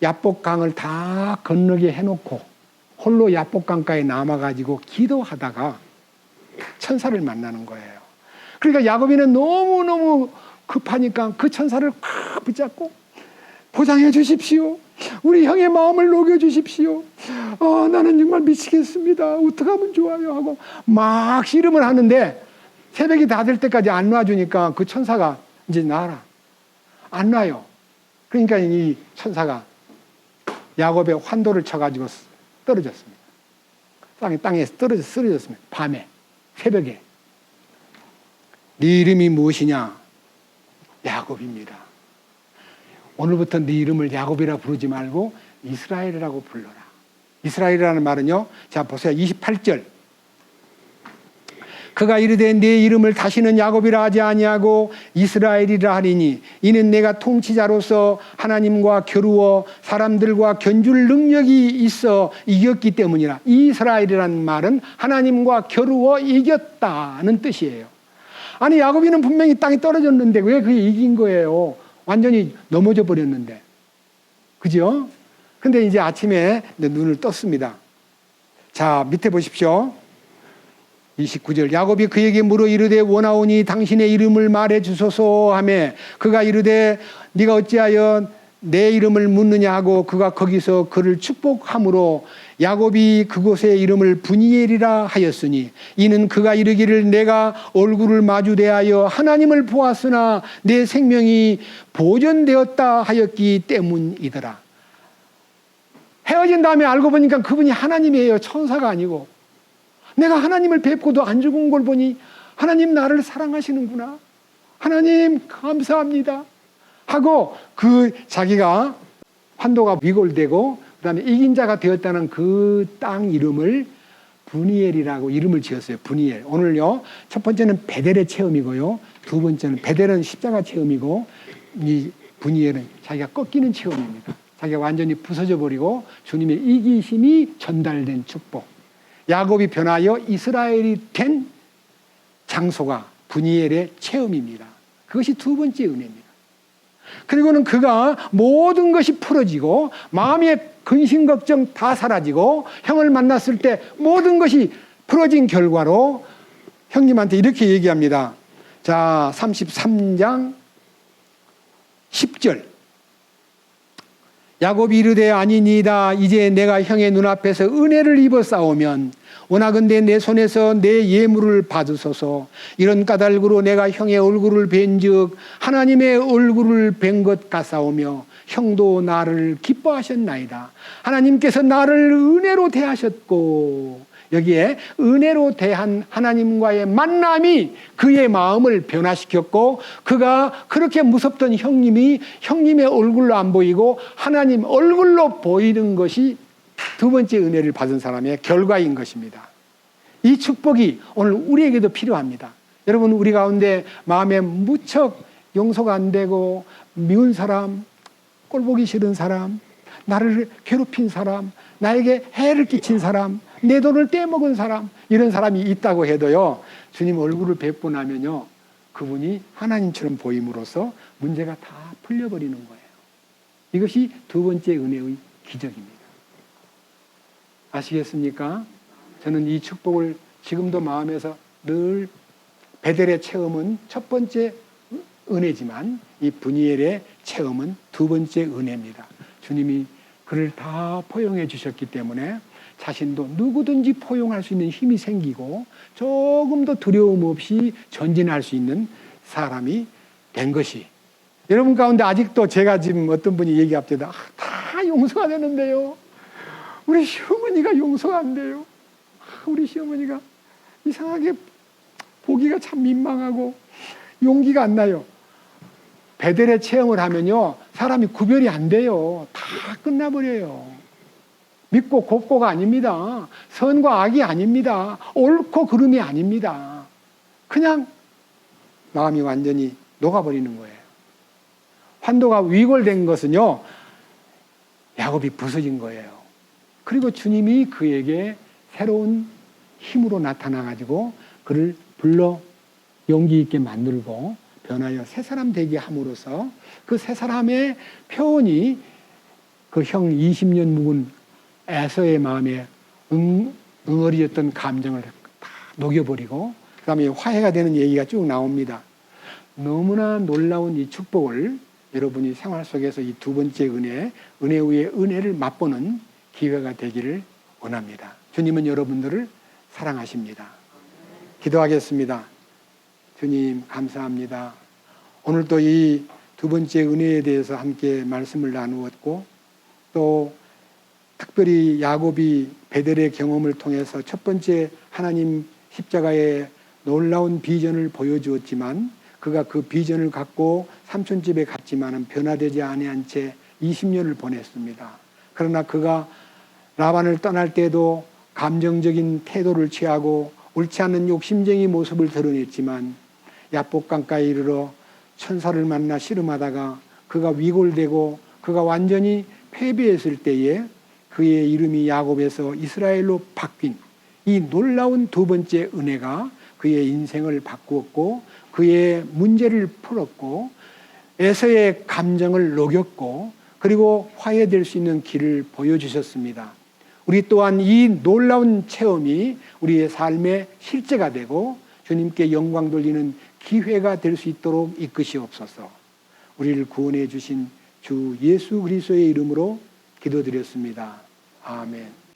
Speaker 1: 야복강을 다 건너게 해놓고 홀로 야복강가에 남아가지고 기도하다가 천사를 만나는 거예요. 그러니까 야곱이는 너무너무 급하니까 그 천사를 콱 붙잡고 보장해 주십시오. 우리 형의 마음을 녹여 주십시오. 나는 정말 미치겠습니다. 어떻게 하면 좋아요? 하고 막 씨름을 하는데 새벽이 다 될 때까지 안 놔주니까 그 천사가 이제 놔라. 안 놔요. 그러니까 이 천사가 야곱의 환도를 쳐가지고 떨어졌습니다. 땅에서 쓰러졌습니다. 밤에, 새벽에. 네 이름이 무엇이냐? 야곱입니다. 오늘부터 네 이름을 야곱이라 부르지 말고 이스라엘이라고 불러라. 이스라엘이라는 말은요, 자 보세요. 28절. 그가 이르되 내 이름을 다시는 야곱이라 하지 아니하고 이스라엘이라 하리니 이는 내가 통치자로서 하나님과 겨루어 사람들과 견줄 능력이 있어 이겼기 때문이라. 이스라엘이라는 말은 하나님과 겨루어 이겼다는 뜻이에요. 아니 야곱이는 분명히 땅에 떨어졌는데 왜 그게 이긴 거예요? 완전히 넘어져 버렸는데. 그죠? 근데 이제 아침에 눈을 떴습니다. 자, 밑에 보십시오. 29절. 야곱이 그에게 물어 이르되 원하오니 당신의 이름을 말해 주소서 하매 그가 이르되 네가 어찌하여 내 이름을 묻느냐 하고 그가 거기서 그를 축복함으로 야곱이 그곳의 이름을 브니엘이라 하였으니 이는 그가 이르기를 내가 얼굴을 마주대하여 하나님을 보았으나 내 생명이 보존되었다 하였기 때문이더라. 헤어진 다음에 알고 보니까 그분이 하나님이에요. 천사가 아니고. 내가 하나님을 뵙고도 안 죽은 걸 보니 하나님 나를 사랑하시는구나. 하나님 감사합니다. 하고 그 자기가 환도가 위골되고 그다음에 이긴 자가 되었다는 그 땅 이름을 브니엘이라고 이름을 지었어요. 브니엘. 오늘요. 첫 번째는 베델의 체험이고요. 두 번째는 베델은 십자가 체험이고 이 브니엘은 자기가 꺾이는 체험입니다. 자기가 완전히 부서져 버리고 주님의 이기심이 전달된 축복. 야곱이 변하여 이스라엘이 된 장소가 브니엘의 체험입니다. 그것이 두 번째 은혜입니다. 그리고는 그가 모든 것이 풀어지고 마음의 근심 걱정 다 사라지고 형을 만났을 때 모든 것이 풀어진 결과로 형님한테 이렇게 얘기합니다. 자, 33장 10절. 야곱이 이르되 아니니이다. 이제 내가 형의 눈앞에서 은혜를 입어 싸우면 원하건대 내 손에서 내 예물을 받으소서. 이런 까닭으로 내가 형의 얼굴을 뵌즉 하나님의 얼굴을 뵌 것 같사오며 형도 나를 기뻐하셨나이다. 하나님께서 나를 은혜로 대하셨고 여기에 은혜로 대한 하나님과의 만남이 그의 마음을 변화시켰고 그가 그렇게 무섭던 형님이 형님의 얼굴로 안 보이고 하나님 얼굴로 보이는 것이 두 번째 은혜를 받은 사람의 결과인 것입니다. 이 축복이 오늘 우리에게도 필요합니다. 여러분 우리 가운데 마음에 무척 용서가 안 되고 미운 사람, 꼴보기 싫은 사람, 나를 괴롭힌 사람, 나에게 해를 끼친 사람, 내 돈을 떼먹은 사람, 이런 사람이 있다고 해도요, 주님 얼굴을 뵙고 나면요, 그분이 하나님처럼 보임으로써 문제가 다 풀려버리는 거예요. 이것이 두 번째 은혜의 기적입니다. 아시겠습니까? 저는 이 축복을 지금도 마음에서 늘 베델의 체험은 첫 번째 은혜지만 이 브니엘의 체험은 두 번째 은혜입니다. 주님이 그를 다 포용해 주셨기 때문에 자신도 누구든지 포용할 수 있는 힘이 생기고 조금도 두려움 없이 전진할 수 있는 사람이 된 것이, 여러분 가운데 아직도 제가 지금 어떤 분이 얘기합니다. 다 용서가 되는데요, 우리 시어머니가 용서가 안 돼요. 우리 시어머니가 이상하게 보기가 참 민망하고 용기가 안 나요. 베델의 체험을 하면요, 사람이 구별이 안 돼요. 다 끝나버려요. 믿고 곱고가 아닙니다. 선과 악이 아닙니다. 옳고 그름이 아닙니다. 그냥 마음이 완전히 녹아버리는 거예요. 환도가 위골된 것은요, 야곱이 부서진 거예요. 그리고 주님이 그에게 새로운 힘으로 나타나가지고 그를 불러 용기 있게 만들고 변하여 새 사람 되게 함으로써 그 새 사람의 표현이 그 형 20년 묵은 에서의 마음에 응어리였던 감정을 다 녹여버리고 그 다음에 화해가 되는 얘기가 쭉 나옵니다. 너무나 놀라운 이 축복을 여러분이 생활 속에서 이 두 번째 은혜 위에 은혜를 맛보는 기회가 되기를 원합니다. 주님은 여러분들을 사랑하십니다. 기도하겠습니다. 주님 감사합니다. 오늘도 이 두 번째 은혜에 대해서 함께 말씀을 나누었고, 또 특별히 야곱이 베델의 경험을 통해서 첫 번째 하나님 십자가의 놀라운 비전을 보여주었지만, 그가 그 비전을 갖고 삼촌 집에 갔지만 변화되지 아니한 채 20년을 보냈습니다. 그러나 그가 라반을 떠날 때도 감정적인 태도를 취하고 옳지 않은 욕심쟁이 모습을 드러냈지만, 야복강가에 이르러 천사를 만나 씨름하다가 그가 위골되고 그가 완전히 패배했을 때에 그의 이름이 야곱에서 이스라엘로 바뀐 이 놀라운 두 번째 은혜가 그의 인생을 바꾸었고, 그의 문제를 풀었고, 에서의 감정을 녹였고, 그리고 화해될 수 있는 길을 보여주셨습니다. 우리 또한 이 놀라운 체험이 우리의 삶의 실제가 되고 주님께 영광 돌리는 기회가 될 수 있도록 이끄시옵소서. 우리를 구원해 주신 주 예수 그리스도의 이름으로 기도드렸습니다. 아멘.